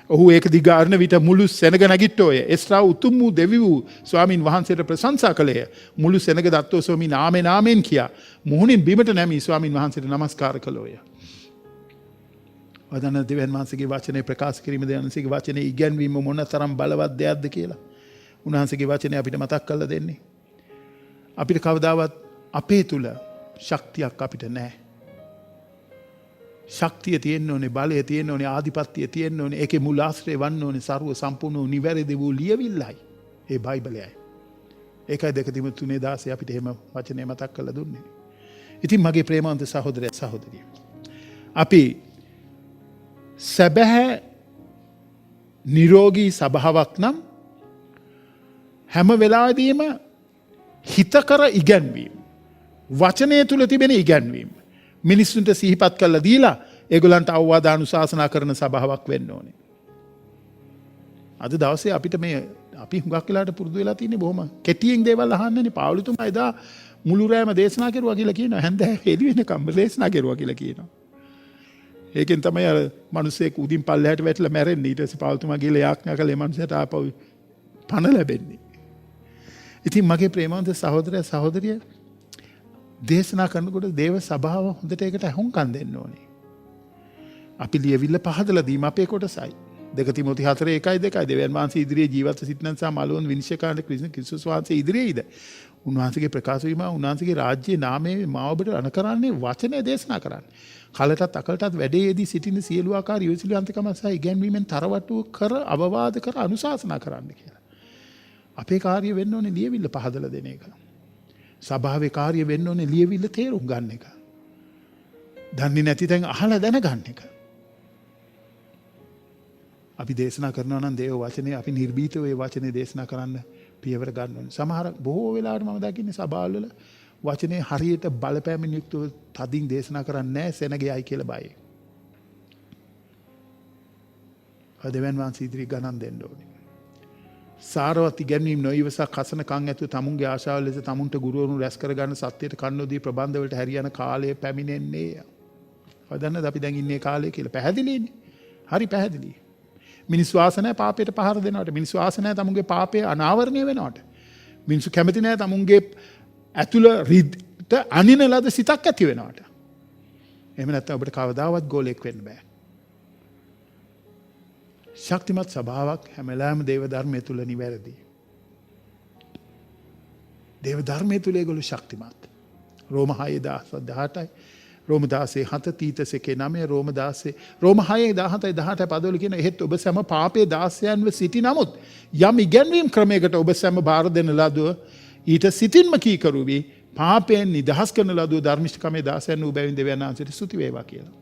ඔහු ඒක දිගාරන විට මුළු සෙනග නැගිට්ටෝය. එස්රා උතුම් වූ දෙවි වූ ස්වාමින් වහන්සේට ප්‍රශංසා කළේය. මුළු සෙනග දත්තෝ ස්වාමීන් ආමෙන් කියා මුහුණින් බිමට නැමී ස්වාමින් වහන්සේට නමස්කාර කළෝය. වදන දෙවියන් වහන්සේගේ වචනේ ප්‍රකාශ කිරීම දෙවියන් වහන්සේගේ වචනේ ඉගැන්වීම මොනතරම් බලවත් දෙයක්ද කියලා උන්වහන්සේගේ වචනේ අපිට මතක් කරලා දෙන්නේ. අපිට කවදාවත් අපේ තුල ශක්තියක් අපිට නැහැ. ශක්තිය තියෙන්න ඕනේ, බලය තියෙන්න ඕනේ, ආධිපත්‍යය තියෙන්න ඕනේ. ඒකේ මුල් ආශ්‍රය වන්න ඕනේ ਸਰව සම්පූර්ණ වූ නිවැරදි වූ ලියවිල්ලයි. ඒ බයිබලයයි. ඒකයි 2 තිමෝති 3:16 අපිට එහෙම වචනේ මතක් කරලා දුන්නේ. ඉතින් මගේ ප්‍රේමවන්ත සහෝදරය සහෝදරිය. අපි සැබෑ නිරෝගී සභාවක් නම් හැම වෙලාවෙදීම හිතකර ඉගැන්වීම, වචනය තුල තිබෙන ඉගැන්වීම මිනිස්සුන්ට සිහිපත් කරලා දීලා ඒගොල්ලන්ට අවවාද අනුශාසනා කරන සභාවක් වෙන්න ඕනේ. අද දවසේ අපිට මේ අපි හුඟක් වෙලාට පුරුදු වෙලා තියෙන්නේ බොහොම කෙටියෙන් දේවල් අහන්නනේ. පාවුලුතුමා එදා මුළු රෑම දේශනා කරුවා කියලා කියනවා. හැන්දෑ එළි වෙනකම් දේශනා කරුවා කියලා කියනවා. ඒකෙන් තමයි අර මිනිස්සෙක් උදින් පල්ලෙහාට වැටලා මැරෙන්නේ. ඊට පස්සේ පාවුලුතුමා ගිහලා යාඥා කළේ මනුස්සයට ආපහු පණ ලැබෙන්නේ. ඉතින් මගේ ප්‍රේමවන්ත සහෝදරය සහෝදරිය දේශනා කරනකොට දේව සභාව හොඳට ඒකට අහුම්කම් දෙන්න ඕනේ. අපි ලියවිල්ල පහදලා දීම අපේ කොටසයි. 2 තිමෝති 4:1-2 දෙවියන් වහන්සේ ඉදිරියේ ජීවත් සිටින නිසා මලවුන් විනිශ්චය කරන ක්‍රිස්තුස් වහන්සේ ඉදිරියේද උන්වහන්සේගේ ප්‍රකාශ වීම උන්වහන්සේගේ රාජ්‍යයේ නාමයේ මාව ඔබට අණ කරන්නේ වචනය දේශනා කරන්නේ. කලටත් අකලටත් වැඩේදී සිටින සියලු ආකාර ඉවසිලිවන්තකම සහ ඉගැන්වීමෙන් තරවටු කර අවවාද කර අනුශාසනා කරන්න කියලා. අපේ කාර්ය වෙන්න ඕනේ ලියවිල්ල පහදලා දෙන එක. සභාවේ කාර්ය වෙන්න ඕනේ ලියවිල්ල තේරුම් ගන්න එක. දන්නේ නැති තැන් අහලා දැනගන්න එක. අපි දේශනා කරනවා නම් දේව වචනේ අපි නිර්භීතව ඒ වචනේ දේශනා කරන්න පියවර ගන්න ඕනේ. සමහර බොහෝ වෙලාවට මම දකින්නේ සභාවල වචනේ හරියට බලපෑමෙන් යුක්තව තදින් දේශනා කරන්නේ නැහැ සෙනගයයි කියලා බයයි. දෙවියන් වහන්සේ ඉදිරි ගණන් දෙන්න ඕනේ. සාරවත් ඉගැන්වීම නොඉවසා කසනකම් ඇතුව තමුන්ගේ ආශාවල් ලෙස තමුන්ට ගුරුවරුන් රැස් කරගන්න සත්‍යයට කන් නොදී ප්‍රබන්ධවලට හැරියන කාලය පැමිණෙන්නේ. හදන්නද අපි දැන් ඉන්නේ කාලය කියලා පැහැදිලිනේ. හරි පැහැදිලි. මිනිස්සු ආස නැහැ පාපයට පහර දෙනවට. මිනිස්සු ආස නැහැ තමුන්ගේ පාපය අනාවරණය වෙනවට. මිනිස්සු කැමති නැහැ තමුන්ගේ ඇතුළ රිද්ට අනින ලද සිතක් ඇති වෙනවට. එහෙම නැත්නම් ඔබට කවදාවත් ගෝලෙක් වෙන්න බෑ. ශක්තිමත් ස්වභාවයක් හැම වෙලාවෙම දේව ධර්මයේ තුල නිවැරදි. දේව ධර්මයේ තුල ඒගොල්ලෝ ශක්තිමත්. රෝම 6:18යි රෝම 16:7 තීතස් 1:9 රෝම 16 රෝම 6:17 පදවල කියන එහෙත් ඔබ සැම පාපයේ දාසයන්ව සිටි නමුත් යම් ඉගැන්වීම් ක්‍රමයකට ඔබ සැම බාර දෙන ලදුව ඊට සිටින්ම කීකරු වී පාපයෙන් නිදහස් කරන ලදුව ධර්මිෂ්ඨකමේ දාසයන් වූ බැවින් දෙවියන් වහන්සේට ස්තුති වේවා කියලා.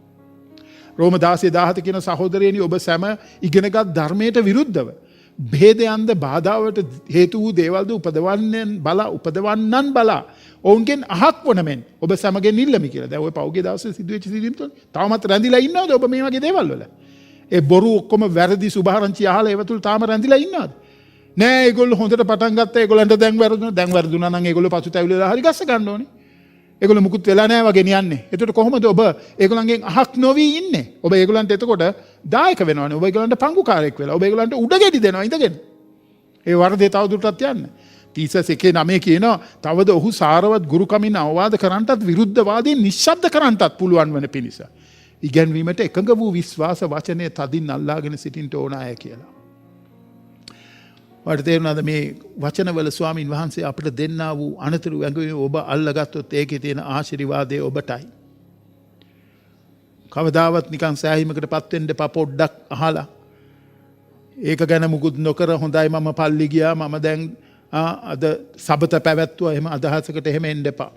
රෝම 16:17 කියන සහෝදරයනි ඔබ සැම ඉගෙනගත් ධර්මයට විරුද්ධව භේදයන්ද බාධාවට හේතු වූ දේවල්ද උපදවන්නන් බලා ඔවුන්ගෙන් අහක් වන මෙන් ඔබ සමගෙන් ඉල්ලමි කියලා. දැන් ඔය පෞගේ දවසේ සිදුවෙච්ච සිදුවීම් තුන තාමත් රැඳිලා ඉන්නවද ඔබ මේ වගේ දේවල් වල? ඒ බොරු ඔක්කොම වැරදි සුභාරංචි අහලා ඒව තුල තාම රැඳිලා ඉන්නවද? නෑ ඒගොල්ලෝ හොඳට පටන් ගත්තා ඒගොල්ලන්ට දැන් වැරදුනා නම් ඒගොල්ලෝ පසුතැවිලිලා හරි ගස්ස ගන්න ඕනේ. ඒගොල්ලෝ මුකුත් වෙලා නෑ වගේ නියන්නේ. එතකොට කොහොමද ඔබ ඒගොල්ලන්ගෙන් අහක් නොවි ඉන්නේ? ඔබ ඒගොල්ලන්ට එතකොට දායක වෙනවනේ. ඔබ ඒගොල්ලන්ට පංගුකාරයෙක් වෙලා. ඔබ ඒගොල්ලන්ට උඩගෙඩි දෙනවා ඉඳගෙන. ඒ වරදේ තවදුරටත් යන්න. තීසස් 1:9 කියනවා තවද ඔහු සාරවත් ගුරුකමින් අවවාද කරන්නටත් විරුද්ධවාදීන් නිශ්ශබ්ද කරන්නටත් පුළුවන් වන පිණිස. ඉගැන්වීමට එකඟ වූ විශ්වාස වචනය තදින් අල්ලාගෙන සිටින්න ඕන අය කියලා. ඔයාලට තේරුණාද මේ වචනවල ස්වාමින් වහන්සේ අපිට දෙන්නා වූ අනතුරු වැඟුම් ඔබ අල්ලගත්තොත් ඒකේ තියෙන ආශිර්වාදය ඔබටයි. කවදාවත් නිකන් සෑහීමකටපත් වෙන්න එපා පොඩ්ඩක් අහලා. ඒක ගැන මුකුත් නොකර හොඳයි මම පල්ලි ගියා මම දැන් අද සබත පැවැත්තුවා එහෙම අදහසකට එහෙම එන්න එපා.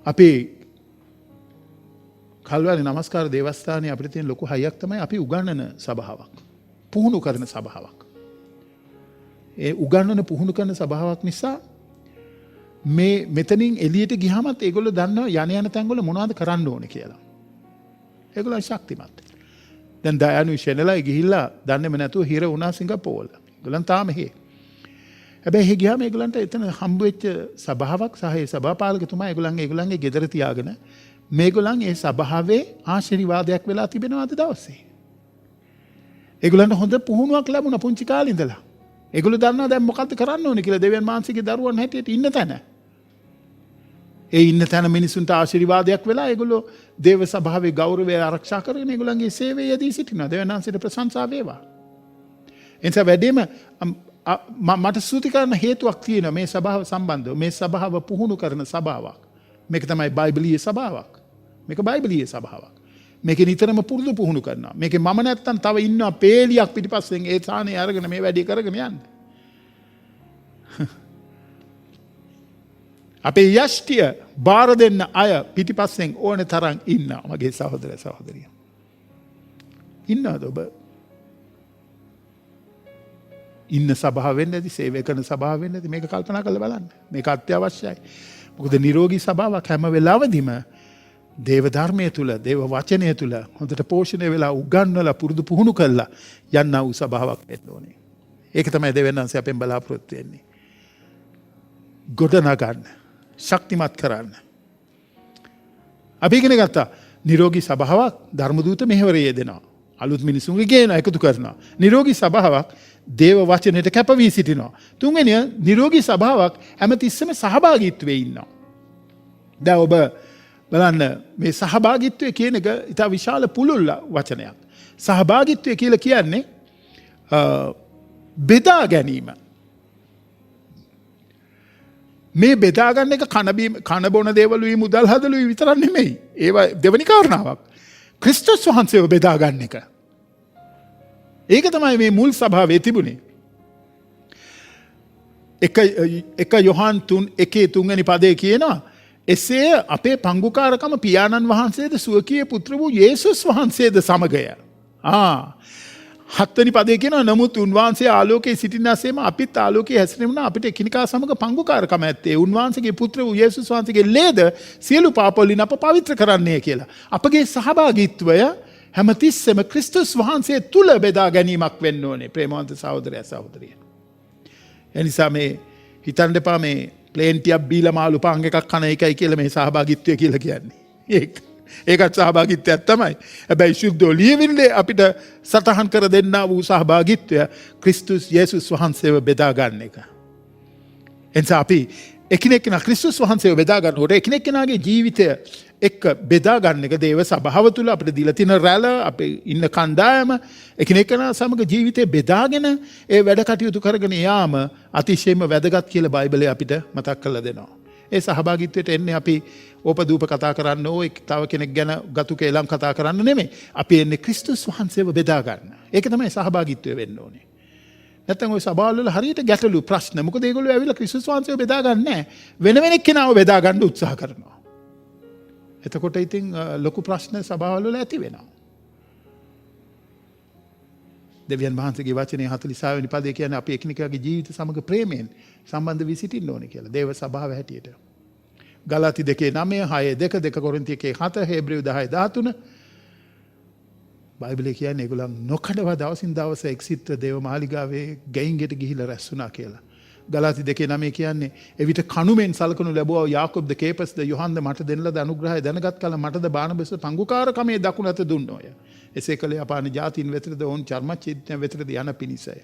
අපි කල්වැලි නමස්කාර දේවස්ථානයේ අපිට තියෙන ලොකු හයියක් තමයි අපි උගන්වන සභාවක්. පුහුණු කරන සභාවක්. ඒ උගන්වන පුහුණු කරන සභාවක් නිසා මේ මෙතනින් එළියට ගියාමත් ඒගොල්ලෝ දන්නවා යන තැන්වල මොනවද කරන්න ඕනේ කියලා. ඒගොල්ලෝ ශක්තිමත්. දැන් දයානු ෂෙනලයි ගිහිල්ලා දන්නේම නැතුව හිර වුණා සිංගප්පූරුවල. ඒගොල්ලන් තාම එහෙ. හැබැයි එහෙ ගියාම ඒගොල්ලන්ට එතන හම්බ වෙච්ච සභාවක් සහ ඒ සභාපාලකතුමා ඒගොල්ලන්ගේ ගෙදර තියාගෙන මේගොල්ලන් ඒ සභාවේ ආශිර්වාදයක් වෙලා තිබෙනවා අද දවසේ. ඒගොල්ලන්ට හොඳ පුහුණුවක් ලැබුණා පුංචි කාලේ ඉඳලා. ඒගොල්ලෝ දන්නවා දැන් මොකද්ද කරන්න ඕනේ කියලා දෙවියන් වහන්සේගේ දරුවන් හැටියට ඉන්න තැන. ඒ ඉන්න තැන මිනිසුන්ට ආශිර්වාදයක් වෙලා ඒගොල්ලෝ දේව සභාවේ ගෞරවය ආරක්ෂා කරගෙන ඒගොල්ලන්ගේ සේවය යෙදී සිටිනවා. දෙවියන් වහන්සේට ප්‍රශංසා වේවා. එනිසා වැඩිම මට ස්තුති කරන හේතුවක් තියෙනවා මේ සභාව සම්බන්ධව. මේ සභාව පුහුණු කරන සභාවක්. මේක තමයි බයිබලීය සභාවක්. මේක බයිබලීය සභාවක්. මේක නිතරම පුරුදු පුහුණු කරනවා. මේකේ මම නැත්තම් තව ඉන්නවා පේලියක් පිටිපස්සෙන් ඒ සානේ අරගෙන මේ වැඩේ කරගෙන යන්න. අපේ යෂ්ටිය බාර දෙන්න අය පිටිපස්සෙන් ඕනේ තරම් ඉන්නවා මගේ සහෝදර සහෝදරිය. ඉන්නවද ඔබ? ඉන්න සභාව වෙන්න ඇති, සේවය කරන සභාව වෙන්න ඇති. මේක කල්පනා කරලා බලන්න. මේක අත්‍යවශ්‍යයි. මොකද නිරෝගී සභාවක් හැම වෙලාවෙදිම දේව ධර්මයේ තුල, දේව වචනය තුල හොඳට පෝෂණය වෙලා උගන්වලා පුරුදු පුහුණු කරලා යන්න වූ සභාවක් වෙන්න ඕනේ. ඒක තමයි දෙවියන්වහන්සේ අපෙන් බලාපොරොත්තු වෙන්නේ. ගොඩනගන්න, ශක්තිමත් කරන්න. අපි ඉගෙන ගත්තා නිරෝගී සභාවක් ධර්මදූත මෙහෙවරේ දෙනවා. අලුත් මිනිසුන්ගේ ගේන එකතු කරනවා. නිරෝගී සභාවක් දේව වචනයට කැපවී සිටිනවා. තුන්වෙනිය නිරෝගී සභාවක් හැමතිස්සෙම සහභාගීත්වයේ ඉන්නවා. දැන් ඔබ බලන්න මේ සහභාගීත්වය කියන එක ඉතා විශාල පුළුල් වචනයක්. සහභාගීත්වය කියලා කියන්නේ බෙදා ගැනීම. මේ බෙදා ගන්න එක කන බොන දේවලුයි මුදල් හදලුයි විතරක් නෙමෙයි. ඒවා දෙවෙනි කාරණාවක්. ක්‍රිස්තුස් වහන්සේව බෙදා ගන්න එක. ඒක තමයි මේ මුල් සභාවේ තිබුණේ. එක යොහන් 3:3 පදේ කියනවා එසේ අපේ පංගුකාරකම පියාණන් වහන්සේද ස්වකීය පුත්‍ර වූ යේසුස් වහන්සේද සමගය. 7 වෙනි පදේ කියනවා නමුත් උන්වහන්සේ ආලෝකයේ සිටිනාseම අපිත් ආලෝකයේ හැසිරෙමුන අපිට එකිනෙකා සමග පංගුකාරකම ඇත්තේ. උන්වහන්සේගේ පුත්‍ර වූ යේසුස් වහන්සේගේ ලේද සියලු පාප වලින් අප පවිත්‍ර කරන්නේ කියලා. අපගේ සහභාගීත්වය හැමතිස්සෙම ක්‍රිස්තුස් වහන්සේ තුල බෙදා ගැනීමක් වෙන්න ඕනේ. ප්‍රේමවන්ත සහෝදරයා සහෝදරිය. එනිසා මේ හිතන්න එපා මේ ප්ලේන් ටියක් බීලා මාළු පාන් එකක් කන එකයි කියලා මේ සහභාගීත්වය කියලා කියන්නේ. ඒක ඒකත් සහභාගිත්වයක් තමයි. හැබැයි ශුද්ධ ලියවිල්ලේ අපිට සටහන් කර දෙන්නා වූ සහභාගිත්වය ක්‍රිස්තුස් යේසුස් වහන්සේව බෙදා ගන්න එක. එනිසා අපි එකිනෙකනා ක්‍රිස්තුස් වහන්සේව බෙදා ගන්නකොට එකිනෙකනාගේ ජීවිතය එක්ක බෙදා ගන්න එක දේව සභාව තුළ අපිට දීලා තියෙන රැළ අපේ ඉන්න කණ්ඩායම එකිනෙකනා සමග ජීවිතේ බෙදාගෙන ඒ වැඩ කටයුතු කරගෙන යාම අතිශයින්ම වැදගත් කියලා බයිබලය අපිට මතක් කරලා දෙනවා. ඒ සහභාගීත්වයට එන්නේ අපි ඕපදූප කතා කරන්න ඕ තව කෙනෙක් ගැන ගතු කේලම් කතා කරන්න නෙමෙයි. අපි එන්නේ ක්‍රිස්තුස් වහන්සේව බෙදා ගන්න. ඒක තමයි සහභාගීත්වය වෙන්න ඕනේ. නැත්නම් ওই සභාවල වල හරියට ගැටලු ප්‍රශ්න. මොකද ඒගොල්ලෝ ඇවිල්ලා ක්‍රිස්තුස් වහන්සේව බෙදා ගන්න නැහැ. වෙන කෙනාව බෙදා ගන්න උත්සාහ කරනවා. එතකොට ඉතින් ලොකු ප්‍රශ්න සභාවල වල ඇති වෙනවා. දෙවියන් වහන්සේගේ වචනේ 46 වෙනි පදේ කියන්නේ අපි එකිනෙකාගේ ජීවිත සමග ප්‍රේමයෙන් සම්බන්ධ වී සිටින්න ඕනේ කියලා. දේව සභාව හැටියට. ගලාති 2:9, 6:2, 2 කොරින්ති 1:7, හේබ්‍රෙව් 10:13 බයිබලයේ කියන්නේ ඒගොල්ලන් නොකඩව දවසින් දවස එක්සිට දේව මාලිගාවේ ගෙයින් ගෙට ගිහිලා රැස් වුණා කියලා. ගලාති 2:9 කියන්නේ එවිට කණුමෙන් සලකනු ලැබුවා යාකොබ්ද කේපස්ද යොහන්ද මට දෙන ලද අනුග්‍රහය දැනගත් කල මටද බානබස් පංගුකාරකමේ දකුණ අත දුන්නෝය. එසේ කළේ අපාන ජාතීන් වෙතද ඔවුන් චර්මචෛත්‍යයන් වෙතද යන පිණිසය.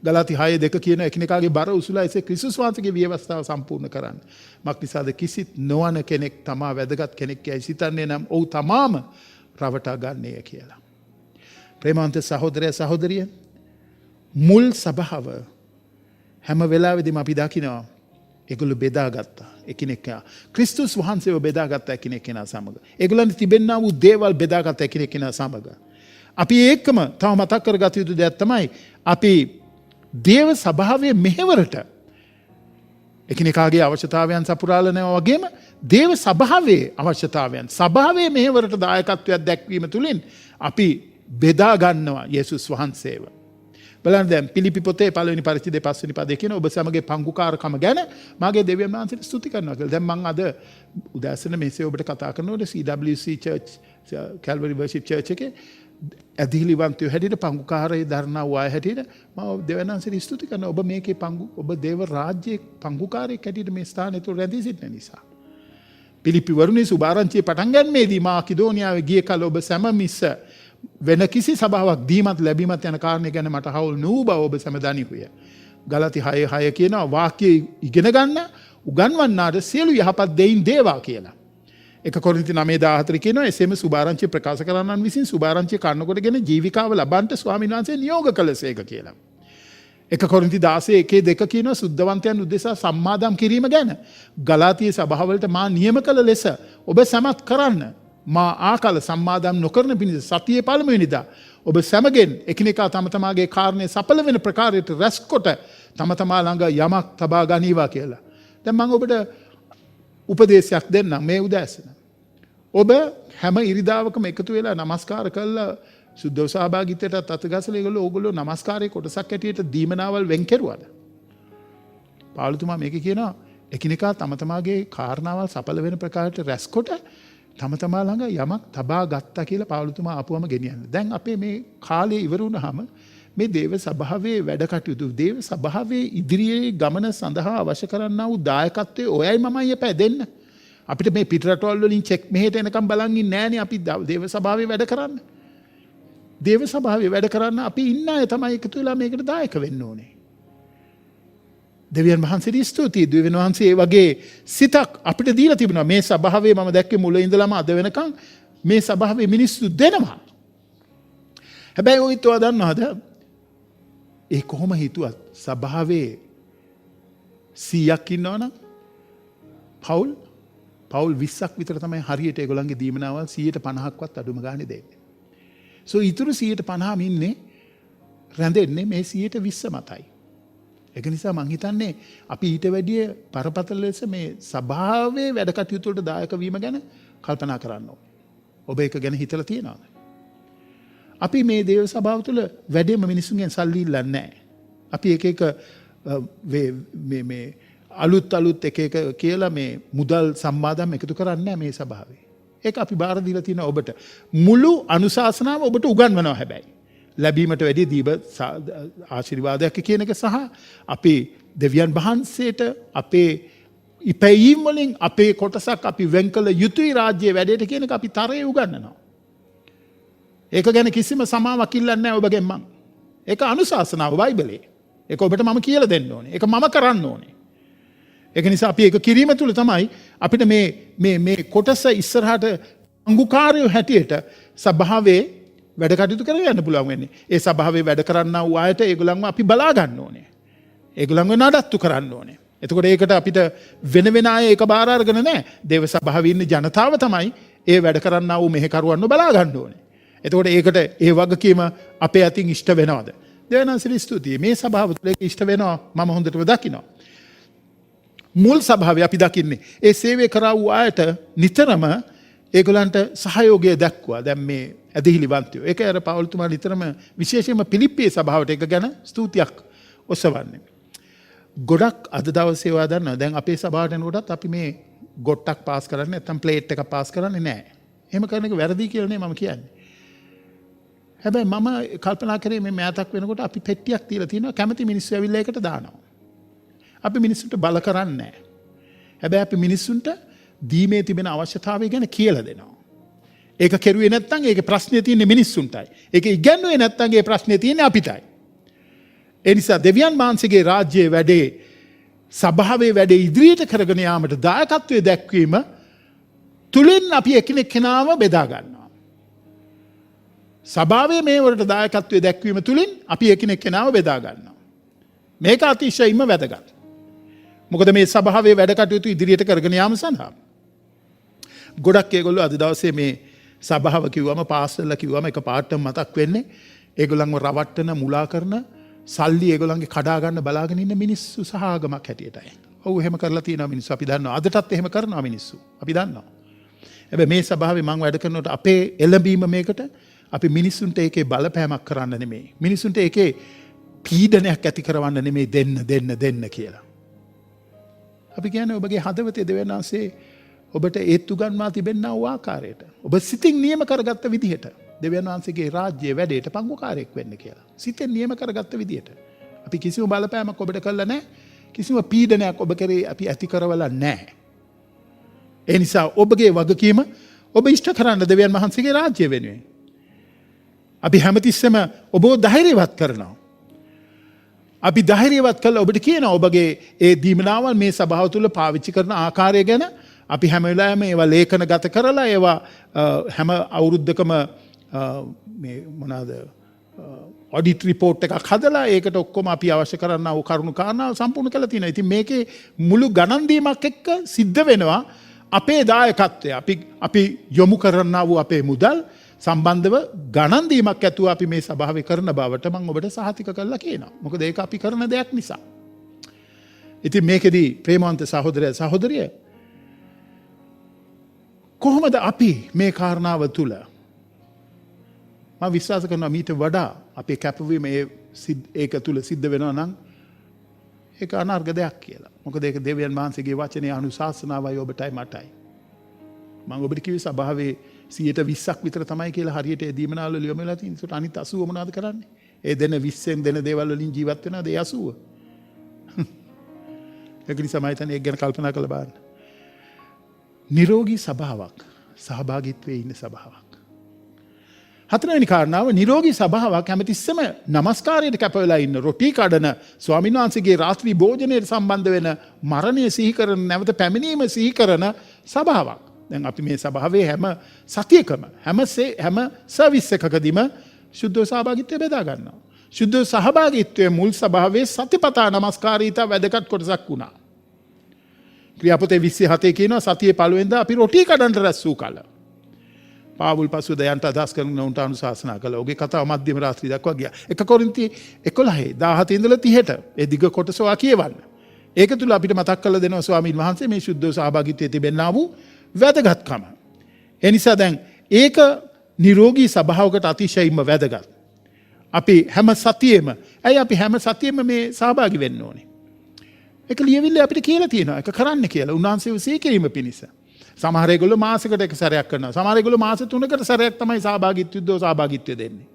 ගලාති 6:2 කියන එකිනෙකාගේ බර උසුලා එසේ ක්‍රිස්තුස් වහන්සේගේ ව්‍යවස්ථාව සම්පූර්ණ කරන්න. මක්නිසාද කිසිත් නොවන කෙනෙක් තමා වැදගත් කෙනෙක් යයි සිතන්නේ නම් ඔහු තමාම රවටා ගන්නේය කියලා. ප්‍රේමවන්ත සහෝදරය සහෝදරිය මුල් සභාව හැම වෙලාවෙදිම අපි දකිනවා ඒගොල්ලෝ බෙදාගත්තා එකිනෙකා. ක්‍රිස්තුස් වහන්සේව බෙදාගත්තා එකිනෙකා සමග. ඒගොල්ලන්ට තිබෙන්නා වූ දේවල් බෙදාගත්තා එකිනෙකා සමග. අපි ඒකම තව මතක් කරගත යුතු දෙයක් තමයි අපි දේව සභාවේ මෙහෙවරට එකිනෙකාගේ අවශ්‍යතාවයන් සපුරාලනවා වගේම දේව සභාවේ අවශ්‍යතාවයන් සභාවේ මෙහෙවරට දායකත්වයක් දැක්වීම තුළින් අපි බෙදා ගන්නවා යේසුස් වහන්සේව. බලන්න දැන් පිලිපි පොතේ 1 වෙනි පරිච්ඡේදයේ 5 වෙනි පදේ කියන ඔබ සමගේ පංගුකාරකම ගැන මාගේ දෙවියන් වහන්සේට ස්තුති කරනවා කියලා. දැන් මම අද උදෑසන මේසේ ඔබට කතා කරනකොට CWC Church Calvary Worship Church එකේ ඇදිලිවන්තයෝ හැටියට පංගුකාරයේ දරනා වූ අය හැටියට මම දෙවියන් වහන්සේට ස්තුති කරනවා. ඔබ මේකේ ඔබ දේව රාජ්‍යයේ පංගුකාරයෙක් හැටියට මේ ස්ථානයේ තුල රැඳී සිටින නිසා. පිලිපි වරුනේ සුභාරංචියේ පටන් ගන්නේදී මාකිදෝනියාවේ ගිය කල ඔබ සැම මිස වෙන කිසි සභාවක් දීමත් ලැබීමත් යන කාරණේ ගැන මට හවුල් නූ බව ඔබ සැම දනිහුය. ගලාති 6:6 කියනවා වාක්‍ය ඉගෙන ගන්න උගන්වන්නාට සියලු යහපත් දෙයින් දේවා කියලා. 1 කොරින්ති 9:14 කියනවා එසේම සුභාරංචිය ප්‍රකාශ කරන්නන් විසින් සුභාරංචිය කන්නකොටගෙන ජීවිකාව ලබන්නට ස්වාමීන් වහන්සේ නියෝග කළසේක කියලා. 1 කොරින්ති 16:1-2 කියනවා සුද්ධවන්තයන් උදෙසා සම්මාදම් කිරීම ගැන. ගලාතියේ සභාවලට මා නියම කළ ලෙස ඔබ සමත් කරන්න. මා ආකල සම්මාදම් නොකරන පිණිස සතියේ පළමුවෙනිදා ඔබ සැමගෙන් එකිනෙකා තම තමාගේ කාරණේ සඵල වෙන ප්‍රකාරයට රැස්කොට තම තමා ළඟ යමක් තබා ගනීවා කියලා. දැන් මම ඔබට උපදේශයක් දෙන්නම් මේ උදෑසන. ඔබ හැම ඉරිදාවකම එකතු වෙලා নমස්කාර කළා සුද්ධ සහභාගීත්වයට අතගසලා ඕගොල්ලෝ নমස්කාරයේ කොටසක් ඇටියට දීමනාවල් වෙන් කෙරුවාද? පාවුලතුමා මේක කියනවා එකිනෙකා තම තමාගේ කාරණාවල් සඵල වෙන ප්‍රකාරයට රැස්කොට තම තමා ළඟ යමක් තබා ගත්තා කියලා පාවුලතුමා ආපුවම ගෙනියන්නේ. දැන් අපේ මේ කාලේ ඉවර වුණාම මේ දේව සභාවේ වැඩ කටයුතු දේව සභාවේ ඉදිරියේ ගමන සඳහා අවශ්‍ය කරන්නා වූ දායකත්වයේ ඔයයි මමයි එපා දෙන්න. අපිට මේ පිටරටවල් වලින් චෙක් මෙහෙට එනකම් බලන් ඉන්නේ නැහනේ අපි දේව සභාවේ වැඩ කරන්න. දේව සභාවේ වැඩ කරන්න අපි ඉන්න අය තමයි එකතු වෙලා මේකට දායක වෙන්න ඕනේ. දෙවියන් වහන්සේට ස්තුතියි. දෙවියන් වහන්සේ වගේ සිතක් අපිට දීලා තිබෙනවා. මේ සභාවේ මම දැක්කේ මුල ඉඳලම අද වෙනකන් මේ සභාවේ මිනිස්සු දෙනවා. හැබැයි ඔය හිතුවා දන්නවද? ඒ කොහොම හිතුවත් සභාවේ 100ක් ඉන්නවනම් පවුල් 20ක් විතර තමයි හරියට ඒගොල්ලන්ගේ දීමනාවල් 150ක්වත් අඩුම ගානේ දෙන්නේ. සෝ ඊටු 150ම ඉන්නේ රැඳෙන්නේ මේ 120 මතයි. ඒක නිසා මං හිතන්නේ අපි ඊට වැඩිය පරපතල ලෙස මේ සභාවේ වැඩ කටයුතු වලට දායක වීම ගැන කල්පනා කරන්න ඕනේ. ඔබ ඒක ගැන හිතලා තියෙනවද? අපි මේ දේව සභාව තුළ වැඩිම මිනිසුන්ගෙන් සල්ලි ඉල්ලන්නේ නැහැ. අපි එක මේ අලුත් එක කියලා මේ මුදල් සම්මාදම් එකතු කරන්නේ නැහැ මේ සභාවේ. ඒක අපි බාර දීලා තියෙන ඔබට. මුළු අනුශාසනාව ඔබට උගන්වනවා හැබැයි. ලැබීමට වැඩි දීප ආශිර්වාදයක් කියන එක සහ අපේ දෙවියන් වහන්සේට අපේ ඉපැයීම් වලින් අපේ කොටසක් අපි වෙන් කළ යුතුයි රාජ්‍යයේ වැඩේට කියන එක අපි තරයේ උගන්වනවා. ඒක ගැන කිසිම සමාවක් ඉල්ලන්නේ නැහැ ඔබගෙන් මං. ඒක අනුශාසනාව බයිබලයේ. ඒක ඔබට මම කියලා දෙන්න ඕනේ. ඒක මම කරන්න ඕනේ. ඒක නිසා අපි ඒක කිරීම තුළ තමයි අපිට මේ කොටස ඉස්සරහට අංගුකාරයෝ හැටියට සභාවේ වැඩ කටයුතු කරගෙන යන්න පුළුවන් වෙන්නේ. ඒ සභාවේ වැඩ කරන්නා වූ අයට ඒගොල්ලන්ව අපි බලා ගන්න ඕනේ. ඒගොල්ලන්ව නඩත්තු කරන්න ඕනේ. එතකොට ඒකට අපිට වෙන වෙන අය ඒක බාර අරගෙන නැහැ. දේව සභාවේ ඉන්න ජනතාව තමයි ඒ වැඩ කරන්නා වූ මෙහෙකරුවන්ව බලා ගන්න ඕනේ. එතකොට ඒකට ඒ වගකීම අපේ අතින් ඉෂ්ට වෙනවද? දෙවනාසිරි ස්තුතියි. මේ සභාව තුළ ඒක ඉෂ්ට වෙනවා මම හොඳටම දකිනවා. මුල් සභාවේ අපි දකින්නේ ඒ සේවය කරා වූ අයට නිතරම ඒගොල්ලන්ට සහයෝගය දක්වා. දැන් මේ ඇදහිලිවන්තයෝ. ඒක අර පවුල්තුමා නිතරම විශේෂයෙන්ම පිලිප්පේ සභාවට ඒක ගැන ස්තුතියක් ඔසවන්නේ. ගොඩක් අද දවසේ ඒවා දන්නවා. දැන් අපේ සභාවට එනකොටත් අපි මේ ගොට්ටක් පාස් කරන්නේ නැත්නම් ප්ලේට් එකක් පාස් කරන්නේ නැහැ. එහෙම කරන එක වැරදි කියලා නේ මම කියන්නේ. හැබැයි මම කල්පනා කරේ මේ මෑතක් වෙනකොට අපි පෙට්ටියක් තියලා තියෙනවා කැමති මිනිස්සු ඇවිල්ලා ඒකට දානවා. අපි මිනිස්සුන්ට බල කරන්නේ නැහැ. හැබැයි අපි මිනිස්සුන්ට දීමේ තිබෙන අවශ්‍යතාවය ගැන කියලා දෙනවා. ඒක කෙරුවේ නැත්නම් ඒකේ ප්‍රශ්නේ තියෙන්නේ මිනිස්සුන්ටයි. ඒක ඉගැන්වුවේ නැත්නම් ඒ ප්‍රශ්නේ තියෙන්නේ අපිටයි. ඒ නිසා දෙවියන් වහන්සේගේ රාජ්‍යයේ වැඩේ සභාවේ වැඩේ ඉදිරියට කරගෙන යාමට දායකත්වයේ දැක්වීම තුලින් අපි එකිනෙක කෙනාව බෙදා ගන්නවා. සභාවේ මේ වලට දායකත්වයේ දැක්වීම තුලින් අපි එකිනෙක කෙනාව බෙදා ගන්නවා. මේක අතිශයින්ම වැදගත්. මොකද මේ සභාවේ වැඩ කටයුතු ඉදිරියට කරගෙන යාම සඳහා ගොඩක් ඒගොල්ලෝ අද දවසේ මේ සභාව කිව්වම පාස්ටර්ලා කිව්වම එක පාටම මතක් වෙන්නේ ඒගොල්ලන්ව රවට්ටන මුලා කරන සල්ලි ඒගොල්ලන්ගේ කඩා ගන්න බලාගෙන ඉන්න මිනිස්සු සහ ආගමක් හැටියටයි. ඔව් එහෙම කරලා තියෙනවා මිනිස්සු අපි දන්නවා. අදටත් එහෙම කරනවා මිනිස්සු. අපි දන්නවා. හැබැයි මේ සභාවේ මම වැඩ කරනකොට අපේ එළඹීම මේකට අපි මිනිස්සුන්ට ඒකේ බලපෑමක් කරන්න නෙමෙයි. මිනිස්සුන්ට ඒකේ පීඩනයක් ඇති කරවන්න නෙමෙයි දෙන්න කියලා. අපි කියන්නේ ඔබගේ හදවතේ දෙවියන්වහන්සේ ඔබට ඒත්තු ගන්වා තිබෙනා වූ ආකාරයට ඔබ සිතින් නියම කරගත්ත විදිහට දෙවියන් වහන්සේගේ රාජ්‍යයේ වැඩේට පංගුකාරයෙක් වෙන්න කියලා. සිතෙන් නියම කරගත්ත විදිහට. අපි කිසිම බලපෑමක් ඔබට කළා නැහැ. කිසිම පීඩනයක් ඔබ කරේ අපි ඇති කරවලා නැහැ. ඒ නිසා ඔබගේ වගකීම ඔබ ඉෂ්ට කරන්න දෙවියන් වහන්සේගේ රාජ්‍ය වෙනුවෙන්. අපි හැමතිස්සෙම ඔබව ධෛර්යවත් කරනවා. අපි ධෛර්යවත් කළා ඔබට කියනවා ඔබගේ ඒ දීමනාවල් මේ සභාව තුළ පාවිච්චි කරන ආකාරය ගැන අපි හැම වෙලාවෙම ඒවා ලේඛනගත කරලා ඒවා හැම අවුරුද්දකම මේ මොනවාද ඔඩිට් රිපෝට් එකක් හදලා ඒකට ඔක්කොම අපි අවශ්‍ය කරනා වූ කරුණු කාරණා සම්පූර්ණ කරලා තියෙනවා. ඉතින් මේකේ මුළු ගණන් දීමක් එක්ක සිද්ධ වෙනවා අපේ දායකත්වය. අපි යොමු කරනා වූ අපේ මුදල් සම්බන්ධව ගණන් දීමක් ඇතුව අපි මේ සභාවේ කරන බවට මම ඔබට සහතික කරලා කියනවා. මොකද ඒක අපි කරන දෙයක් නිසා. ඉතින් මේකෙදී ප්‍රේමවන්ත සහෝදරය සහෝදරිය කොහොමද අපි මේ කාරණාව තුළ මම විශ්වාස කරනවා මීට වඩා අපේ කැපවීම ඒක තුළ සිද්ධ වෙනවා නම් ඒක අනර්ග දෙයක් කියලා. මොකද ඒක දෙවියන් වහන්සේගේ වචනේ අනුශාසනාවයි ඔබටයි මටයි. මම ඔබට කිව්වේ සභාවේ 120ක් විතර තමයි කියලා හරියට ඒ දීමනාවල ලියුම වෙලා තියෙන. ඒකට අනිත් 80 මොනවද කරන්නේ? ඒ දෙන 20න් දෙන දේවල් වලින් ජීවත් වෙනවද ඒ 80? ඒක නිසා මම හිතන්නේ ඒක ගැන කල්පනා කරලා බලන්න. නිරෝගී සභාවක් සහභාගීත්වයේ ඉන්න සභාවක්. හතරවෙනි කාරණාව නිරෝගී සභාවක් හැමතිස්සෙම නමස්කාරයට කැප වෙලා ඉන්න රොටි කඩන ස්වාමීන් වහන්සේගේ රාත්‍රී භෝජනයට සම්බන්ධ වෙන මරණය සිහි කරන නැවත පැමිණීම සිහි කරන සභාවක්. දැන් අපි මේ සභාවේ හැම සතියකම හැම සර්විස් එකකදීම සුද්ධ සහභාගීත්වය බෙදා ගන්නවා. සුද්ධ සහභාගීත්වයේ මුල් සභාවේ සතිපතා නමස්කාරීත වැදගත් කොටසක් වුණා. ක්‍රියාපොතේ 27 කියනවා සතියේ පළවෙනිදා අපි රොටි කඩන්න රැස් වූ කල. පාවුල් පසුව දයන්ට අදහස් කරන උන්ට අනුශාසනා කළා. ඔහුගේ කතාව මධ්‍යම රාත්‍රී දක්වා ගියා. 1 කොරින්ති 11 17 ඉඳලා 30ට ඒ දිග කොටස වා කියවන්න. ඒක තුල අපිට මතක් කරලා දෙනවා ස්වාමීන් වහන්සේ මේ සුද්ධ සහභාගීත්වයේ තිබෙනා වූ වැදගත්කම. ඒ නිසා දැන් ඒක නිරෝගී සභාවකට අතිශයින්ම වැදගත්. අපි හැම සතියෙම මේ සහභාගී වෙන්න ඕනේ. ඒක ලියවිල්ල අපිට කියලා තියෙනවා. ඒක කරන්න කියලා. උන්වහන්සේව සිහි කිරීම පිණිස. සමහර ඒගොල්ලෝ මාසෙකට එක සැරයක් කරනවා. සමහර ඒගොල්ලෝ මාස 3කට සැරයක් තමයි සහභාගීත්වය දෙන්නේ.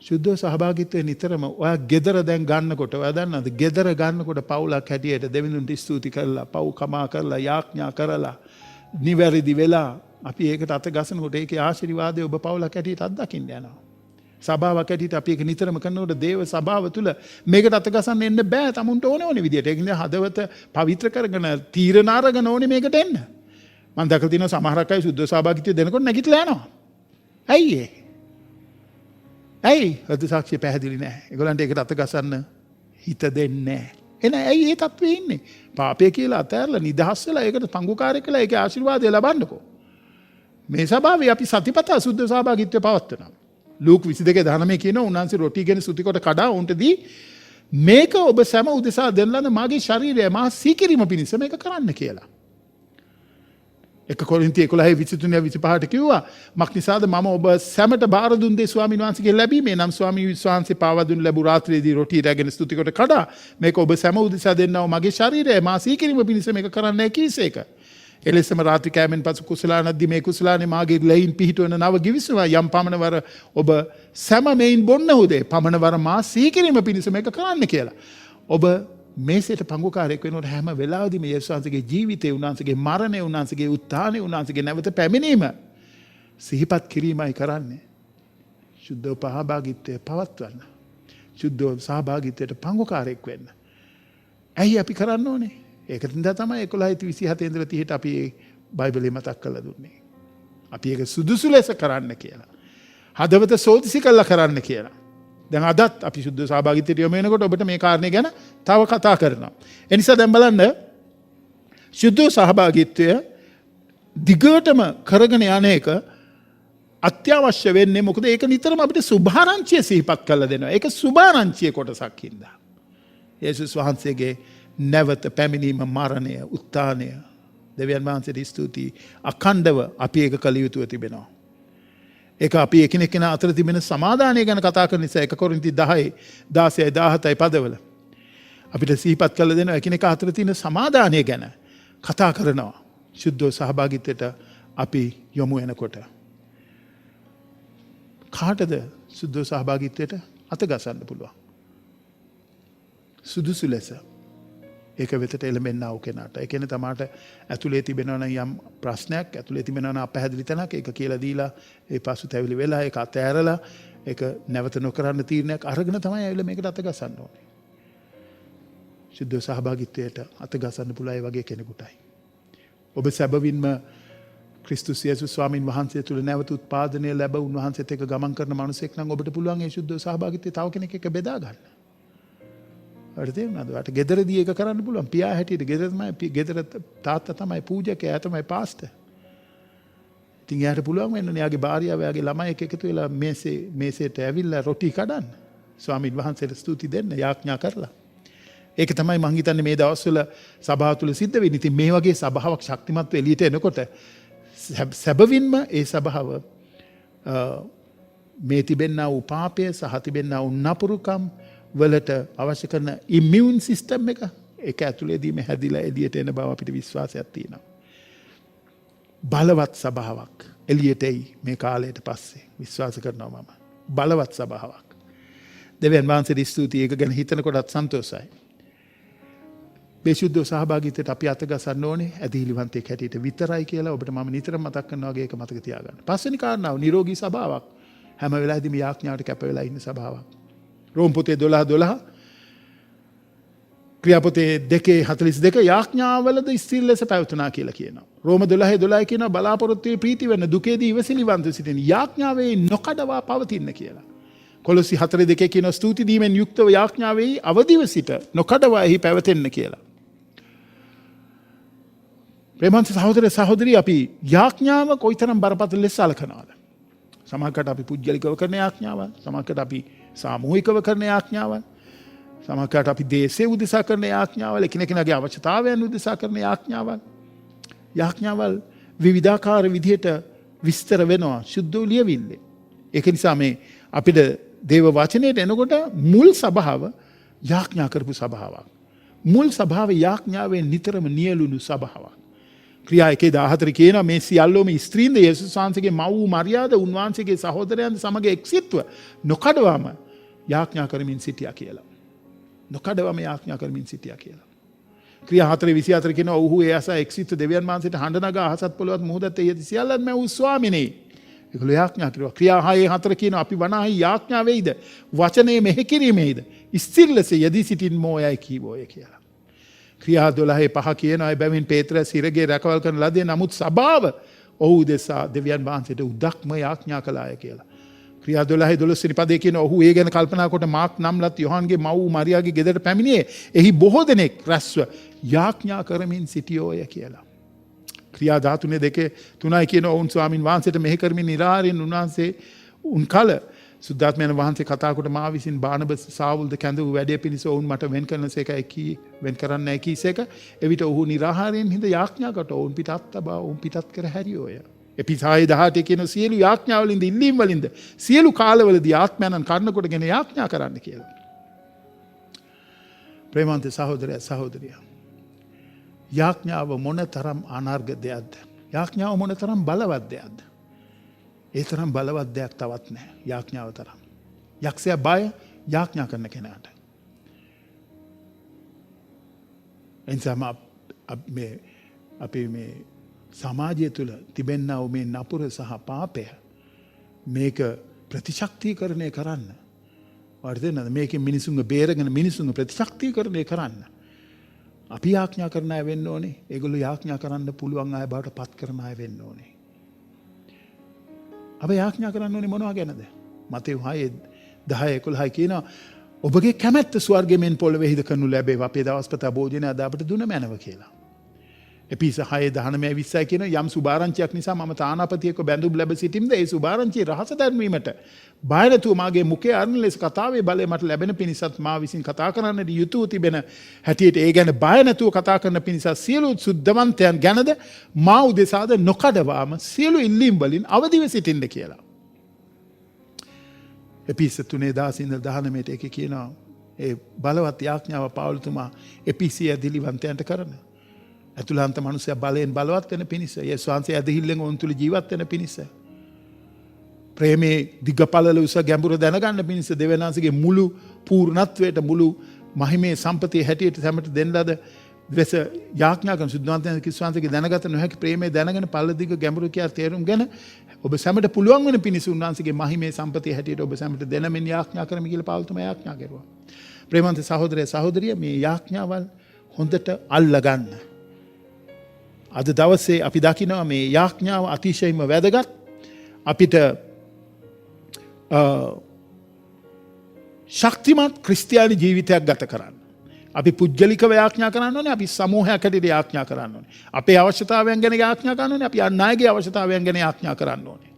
ශුද්ධ සහභාගීත්වය නිතරම ඔයා ගෙදර දැන් ගන්නකොට ඔයා දන්නවද ගෙදර ගන්නකොට පවුලක් හැටියට දෙවිඳුන්ට ස්තුති කරලා පව් කමා කරලා යාඥා කරලා නිවැරදි වෙලා අපි ඒකට අත ගසනකොට ඒකේ ආශිර්වාදය ඔබ පවුලක් හැටියට අත්දකින්න යනවා. සභාවක් හැටියට අපි ඒක නිතරම කරනකොට දේව සභාව තුළ මේකට අත ගසන්න එන්න බෑ තමුන්ට ඕන විදියට. ඒක නිසා හදවත පවිත්‍ර කරගෙන තීරණ අරගෙන ඕනේ මේකට එන්න. මම දැකලා තියෙනවා සමහරක් අය සුද්ධ සහභාගීත්වය දෙනකොට නැගිටලා යනවා. ඇයි ඒ? ඇයි හෘද සාක්ෂිය පැහැදිලි නැහැ. ඒගොල්ලන්ට ඒකට අත ගසන්න හිත දෙන්නේ නැහැ. එන ඇයි ඒ තත්ත්වේ ඉන්නේ? පාපය කියලා අතහැරලා නිදහස් වෙලා ඒකට පංගුකාරයෙක් වෙලා ඒකේ ආශිර්වාදය ලබන්නකෝ. මේ සභාවේ අපි සතිපතා සුද්ධ සහභාගීත්වය පවත්වනවා. ලූක් 22:19 කියනවා උන්වහන්සේ රොටි ගෙන සුති කොට කඩා උන්ට දී මේක ඔබ සෑම උදෙසා දෙන ලද මාගේ ශරීරය මා සීකිරීම පිණිස මේක කරන්න කියලා. 1 කොරින්ති 11:23-25 කිව්වා මක් නිසාද මම ඔබ සැමට බාර දුන් දේ ස්වාමීන් වහන්සේගේ ලැබීමේ නම් ස්වාමීන් වහන්සේ පාවා දුන් ලැබු රාත්‍රියේදී රොටි රැගෙන ස්තුති කොට කඩා මේක ඔබ සැම උදෙසා දෙන්නව මගේ ශරීරය මා සීකිරීම පිණිස මේක කරන්නයි කීසේක. එලෙසම රාත්‍රී කෑමෙන් පසු කුසලානද්දී මේ කුසලානේ මාගේ ලැයින් පිහිටවන නව ගිවිසුම යම් පමණවර ඔබ සැම මෙයින් බොන්න උදේ පමණවර මා සීකිරීම පිණිස මේක කරන්න කියලා. ඔබ මේසෙට පංගුකාරයෙක් වෙනකොට හැම වෙලාවෙදීම යේසුස් වහන්සේගේ ජීවිතේ උන්වහන්සේගේ මරණය උන්වහන්සේගේ උත්ථානය උන්වහන්සේගේ නැවත පැමිණීම සිහිපත් කිරීමයි කරන්නේ. සුද්ධ සහභාගීත්වය පවත්වන්න. සුද්ධ සහභාගීත්වයට පංගුකාරයෙක් වෙන්න. ඇයි අපි කරන්න ඕනේ? ඒකට තමයි 11:27 ඉඳලා 30ට අපි බයිබලෙ මතක් කරලා දුන්නේ. අපි ඒක සුදුසු ලෙස කරන්න කියලා. හදවත සෝදිසි කරලා කරන්න කියලා. දැන් අදත් අපි සුද්ධ සහභාගීත්වයට යොමු වෙනකොට ඔබට මේ කාරණේ ගැන තව කතා කරනවා. ඒ නිසා දැන් බලන්න සුද්ධ සහභාගීත්වය දිගටම කරගෙන යන එක අත්‍යවශ්‍ය වෙන්නේ මොකද ඒක නිතරම අපිට සුභාරංචිය සිහිපත් කරලා දෙනවා. ඒක සුභාරංචිය කොටසක් හින්දා. යේසුස් වහන්සේගේ නැවත පැමිණීම මරණය උත්ථානය දෙවියන් වහන්සේට ස්තුතියි අඛණ්ඩව අපි ඒක කළ යුතුව තිබෙනවා. ඒක අපි එකිනෙකා අතර තිබෙන සමාදානය ගැන කතා කරන නිසා 1 කොරින්ති 10:16-17 පදවල අපිට සිහිපත් කළ දෙනවා එකිනෙකා අතර තියෙන සමාදානය ගැන කතා කරනවා. සුද්ධ සහභාගීත්වයට අපි යොමු වෙනකොට කාටද සුද්ධ සහභාගීත්වයට අත ගසන්න පුළුවන්? සුදුසු ලෙස ඒක වෙතට එළඹෙන්නා වූ කෙනාට. ඒ කියන්නේ තමාට ඇතුලේ තිබෙනවා නම් යම් ප්‍රශ්නයක් ඇතුලේ තිබෙනවා නම් අපහැදිලි තැනක් ඒක කියලා දීලා ඒ පසුතැවිලි වෙලා ඒක අතෑරලා ඒක නැවත නොකරන්න තීරණයක් අරගෙන තමයි ඇවිල්ලා මේකට අත ගසන්න ඕනේ. සුද්ධ සහභාගීත්වයට අත ගසන්න පුළුවන් වගේ කෙනෙකුටයි. ඔබ සැබවින්ම ක්‍රිස්තුස් යේසුස් ස්වාමීන් වහන්සේ තුළ නැවත උත්පාදනය ලැබ උන්වහන්සේත් එක්ක ගමන් කරන මිනිසෙක් නම් ඔබට පුළුවන් ඒ සුද්ධ සහභාගීත්වය තව කෙනෙක් එක්ක බෙදා ගන්න. ට ගෙදරදී ඒක කරන්න පුළුවන්. පියා හැටියට ගෙදර තාත්තා තමයි පූජකයා, එයා තමයි පාස්ටර්. ඉතින් එයාට පුළුවන් වෙන්න එයාගේ භාර්යාව එයාගේ ළමයි එක්ක එකතු වෙලා මේසෙට ඇවිල්ලා රොටි කඩන්න. ස්වාමීන් වහන්සේට ස්තුති දෙන්න යාඥා කරලා. ඒක තමයි මං හිතන්නේ මේ දවස්වල සභාව තුළ සිද්ධ වෙන්නේ. ඉතින් මේ වගේ සභාවක් ශක්තිමත්ව එළියට එනකොට සැබවින්ම ඒ සභාව මේ තිබෙන්නා වූ පාපය සහ තිබෙන්නා වූ නපුරුකම් වලට අවශ්‍ය කරන ඉමියුන් සිස්ටම් එක ඒක ඇතුළේදීම හැදිලා එළියට එන බව අපිට විශ්වාසයක් තියෙනවා. බලවත් සභාවක් එළියට එයි මේ කාලයට පස්සේ විශ්වාස කරනවා මම. බලවත් සභාවක්. දෙවියන් වහන්සේට ස්තුතියි ඒක ගැන හිතනකොටත් සන්තෝෂයි. බේසුද්ධ සහභාගීත්වයට අපි අත ගසන්න ඕනේ ඇදහිලිවන්තයෙක් හැටියට විතරයි කියලා ඔබට මම නිතරම මතක් කරනවා වගේ ඒක මතක තියාගන්න. පස්වෙනි කාරණාව නිරෝගී සභාවක්. හැම වෙලාවෙදීම යාඥාවට කැප වෙලා ඉන්න සභාවක්. රෝම පොතේ 12:12 ක්‍රියාපොතේ 2:42 යාඥාවලද ස්ථිර ලෙස පැවතුනා කියලා කියනවා. රෝම 12:12 කියනවා බලාපොරොත්තුවේ ප්‍රීති වෙන දුකේදී ඉවසිලිවන්ත සිටින යාඥාවේ නොකඩවා පවතින්න කියලා. කොලොසි 4:2 කියනවා ස්තුති දීමෙන් යුක්තව යාඥාවේ අවදිව සිට නොකඩවා එහි පැවතෙන්න කියලා. ප්‍රේමන්ත සහෝදර සහෝදරී අපි යාඥාව කොයිතරම් බරපතල ලෙස සලකනවාද? සමහරකට අපි පුද්ගලිකව කරන යාඥාවල්, සමහරකට අපි සාමූහිකව කරන යාඥාවල්, සමහරකට අපි දේශේ උදෙසා කරන යාඥාවල්, එකිනෙකාගේ අවශ්‍යතාවයන් උදෙසා කරන යාඥාවල්. යාඥාවල් විවිධාකාර විදිහට විස්තර වෙනවා සුද්ධ ලියවිල්ලේ. ඒක නිසා මේ අපිට දේව වචනයට එනකොට මුල් සභාව යාඥා කරපු සභාවක්. මුල් සභාව යාඥාවෙන් නිතරම නියලුණු සභාවක්. ක්‍රියා 1:14 කියනවා මේ සියල්ලෝම ස්ත්‍රීන්ද යේසුස් වහන්සේගේ මව් වූ මරියාද උන්වහන්සේගේ සහෝදරයන්ද සමග එක්සිත්ව නොකඩවම යාඥා කරමින් සිටියා කියලා. නොකඩවම යාඥා කරමින් සිටියා කියලා. ක්‍රියා 4:24 කියනවා ඔහු ඒ අසා එක්සිත්ව දෙවියන් වහන්සේට හඬ නගා අහසත් පොළොවත් මුහුදත් එයද සියල්ලත් මැව් ස්වාමිනේ. ඒගොල්ලෝ යාඥා කරුවා. ක්‍රියා 6:4 කියනවා අපි වනාහි යාඥා වෙයිද වචනේ මෙහෙ කිරීමේද ස්ථිරලෙස යෙදී සිටින් මෝයයි කීවෝය කියලා. ක්‍රියා 12:5 කියනවා එබැවින් පේත්‍රස් හිරගේ රැකවල් කරන ලදී නමුත් සභාව ඔහු දෙසා දෙවියන් වහන්සේට උදක්ම යාඥා කළාය කියලා. ක්‍රියා 12:12 වෙනි පදේ කියනවා ඔහු ඒ ගැන කල්පනා කොට මාක් නම්ලත් යොහන්ගේ මව් මරියාගේ ගෙදරට පැමිණියේ එහි බොහෝ දෙනෙක් රැස්ව යාඥා කරමින් සිටියෝය කියලා. ක්‍රියා 13:3 කියන ඔවුන් ස්වාමින් වහන්සේට මෙහෙ කරමින් නිරාරයෙන් උන්වහන්සේ උන් කල සුද්ධාත්මයන් වහන්සේ කතා කොට මා විසින් බානබස් සාවුල්ද කැඳවූ වැඩේ පිණිස ඔවුන් මට වෙන් කරනසේකයි කී වෙන් කරන්නයි කීසේක එවිට ඔහු නිරාහාරයෙන් හිඳ යාඥා කොට ඔවුන් පිටත් තබා ඔවුන් පිටත් කර හැරියෝය. එපිසාය 18 කියන සියලු යාඥාවලින්ද ඉල්ලීම් වලින්ද සියලු කාලවලදී ආත්මයන්න් කර්ණ කොටගෙන යාඥා කරන්න කියලා. ප්‍රේමන්ත සහෝදරයා සහෝදරියා යාඥාව මොන තරම් අනර්ග දෙයක්ද? යාඥාව මොන තරම් බලවත් දෙයක්ද? ඒ තරම් බලවත් දෙයක් තවත් නැහැ යාඥාව තරම්. යක්ෂයා බය යාඥා කරන කෙනාට. එනිසාම අපි මේ සමාජය තුළ තිබෙන්නා වූ මේ නපුර සහ පාපය මේක ප්‍රතිශක්තිකරණය කරන්න. වර්ධනද මේකෙන් මිනිසුන්ව බේරගෙන මිනිසුන්ව ප්‍රතිශක්තිකරණය කරන්න. අපි යාඥා කරන අය වෙන්න ඕනේ. ඒගොල්ලෝ යාඥා කරන්න පුළුවන් අය බවට පත් කරන අය වෙන්න ඕනේ. අප යාඥා කරන්න ඕනේ මොනවා ගැනද? මතෙව් 6:10-11 කියනවා ඔබගේ කැමැත්ත ස්වර්ගයෙන් පොළොවේහිද කරනු ලැබේවා අපේ දවස්පතා භෝජනය අද අපට දුන මැනව කියලා. එපිස 6:19-20 කියන යම් සුභාරංචියක් නිසා මම තානාපතියෙක්ව බැඳුම් ලැබ සිටින්ද ඒ සුභාරංචිය රහස දැන්වීමට බය නැතුව මාගේ මුඛයේ අරණ ලෙස කතාවේ බලය මට ලැබෙන පිණිසත් මා විසින් කතා කරන්නට යුතුව තිබෙන හැටියට ඒ ගැන බය නැතුව කතා කරන පිණිස සියලු සුද්ධවන්තයන් ගැනද මා උදෙසාද නොකඩවාම සියලු ඉල්ලීම් වලින් අවදිව සිටින්න කියලා. එපිස 3:10-19 එකේ කියනවා ඒ බලවත් යාඥාව පාවුල්තුමා එපිසිය දිලිවන්තයන්ට කරන ඇතුළාන්ත මනුස්සය බලයෙන් බලවත් වෙන පිණිස යේසුස් වහන්සේ ඇදහිල්ලෙන් ඔවුන් තුළ ජීවත් වෙන පිණිස ප්‍රේමේ දිගපළල උස ගැඹුර දැනගන්න පිණිස දෙවියන්වහන්සේගේ මුළු පූර්ණත්වයට මුළු මහිමේ සම්පතිය හැටියට සැමට දෙන්න ලද වෙස යාඥා කරන සුද්ධවන්තයන් ක්‍රිස්තුවන්සේගේ දැනගත නොහැකි ප්‍රේමේ දැනගෙන පළ දිග ගැඹුරු කියා තේරුම්ගෙන ඔබ සැමට පුළුවන් වෙන පිණිස උන්වහන්සේගේ මහිමේ සම්පතිය හැටියට ඔබ සැමට දෙනමින් යාඥා කරමි කියලා පාවුල්තුමා යාඥා කරුවා. ප්‍රේමන්ත සහෝදරය සහෝදරිය මේ යාඥාවල් හොඳට අල්ලගන්න. අද දවසේ අපි දකිනවා මේ යාඥාව අතිශයින්ම වැදගත්. අපිට ශක්තිමත් ක්‍රිස්තියානි ජීවිතයක් ගත කරන්න. අපි පුද්ගලිකව යාඥා කරන්න ඕනේ, අපි සමූහයක් හැටියට යාඥා කරන්න ඕනේ. අපේ අවශ්‍යතාවයන් ගැන යාඥා කරන්න ඕනේ, අපි අන් අයගේ අවශ්‍යතාවයන් ගැන යාඥා කරන්න ඕනේ.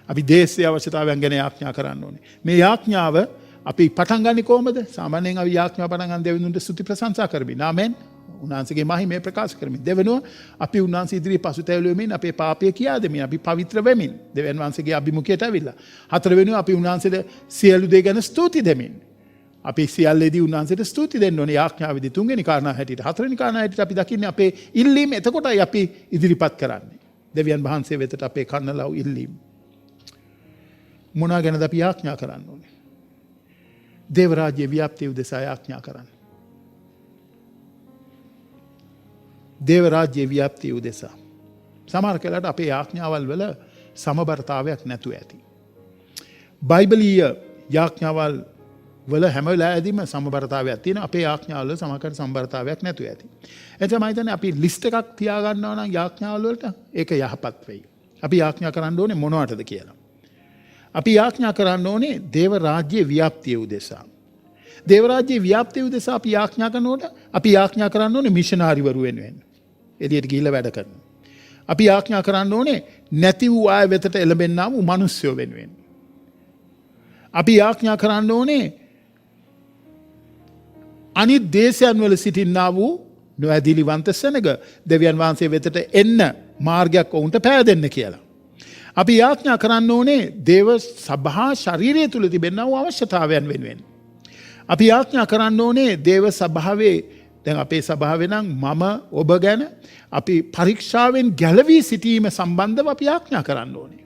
අපි දේශීය අවශ්‍යතාවයන් ගැන යාඥා කරන්න ඕනේ. මේ යාඥාව අපි පටන් ගන්නේ කොහොමද? සාමාන්‍යයෙන් අපි යාඥා පටන් ගන්න දෙවිඳුන්ට ස්තුති ප්‍රශංසා කරමින්. ආමෙන්. උන්වහන්සේගේ මහිමය ප්‍රකාශ කරමින්. දෙවෙනුව අපි උන්වහන්සේ ඉදිරියේ පසුතැවිලි වෙමින් අපේ පාපය කියා දෙමින් අපි පවිත්‍ර වෙමින් දෙවියන් වහන්සේගේ අභිමුඛයට ඇවිල්ලා. හතරවෙනුව අපි උන්වහන්සේට සියලු දේ ගැන ස්තුති දෙමින්. අපි සියල්ලේදී උන්වහන්සේට ස්තුති දෙන්න ඕනේ යාඥාවේදී. තුන්වෙනි කාරණා හැටියට. හතරවෙනි කාරණා හැටියට අපි දකින්නේ අපේ ඉල්ලීම් එතකොටයි අපි ඉදිරිපත් කරන්නේ. දෙවියන් වහන්සේ වෙතට අපේ කන්නලව් ඉල්ලීම්. මොනවා ගැනද අපි යාඥා කරන්න ඕනේ? දේව රාජ්‍ය ව්‍යාප්තිය උදෙසා යාඥා කරන්න. දේව රාජ්‍ය ව්‍යාප්තිය උදෙසා. සමහර කලට අපේ යාඥාවල් වල සමබරතාවයක් නැතුව ඇති. බයිබලීය යාඥාවල් වල හැම වෙලාවෙදීම සමබරතාවයක් තියෙන. අපේ යාඥාවල සමහරකට සමබරතාවයක් නැතුව ඇති. එතකොට මම හිතන්නේ අපි ලිස්ට් එකක් තියා ගන්නවා නම් යාඥාවල් වලට ඒක යහපත් වෙයි. අපි යාඥා කරන්න ඕනේ මොනවටද කියලා. අපි යාඥා කරන්න ඕනේ දේව රාජ්‍ය ව්‍යාප්තිය උදෙසා. දේව රාජ්‍ය ව්‍යාප්තිය උදෙසා අපි යාඥා කරනකොට අපි යාඥා කරන්න ඕනේ මිෂනාරිවරු වෙනුවෙන්. එළියට ගිහිල්ලා වැඩ කරනවා. අපි යාඥා කරන්න ඕනේ නැති වූ අය වෙතට එළඹෙන්නා වූ මිනිස්සු වෙනුවෙන්. අපි යාඥා කරන්න ඕනේ අනිත් දේශයන් වල සිටින්නා වූ නොඇදිලිවන්ත සෙනග දෙවියන් වහන්සේ වෙතට එන්න මාර්ගයක් ඔවුන්ට පෑදෙන්න කියලා. අපි යාඥා කරන්න ඕනේ දේව සභා ශරීරය තුල තිබෙනා වූ අවශ්‍යතාවයන් වෙනුවෙන්. අපි යාඥා කරන්න ඕනේ දේව සභාවේ දැන් අපේ සභාවේ නම් මම ඔබ ගැන අපි පරීක්ෂාවෙන් ගැලවී සිටීම සම්බන්ධව අපි ආඥා කරන්න ඕනේ.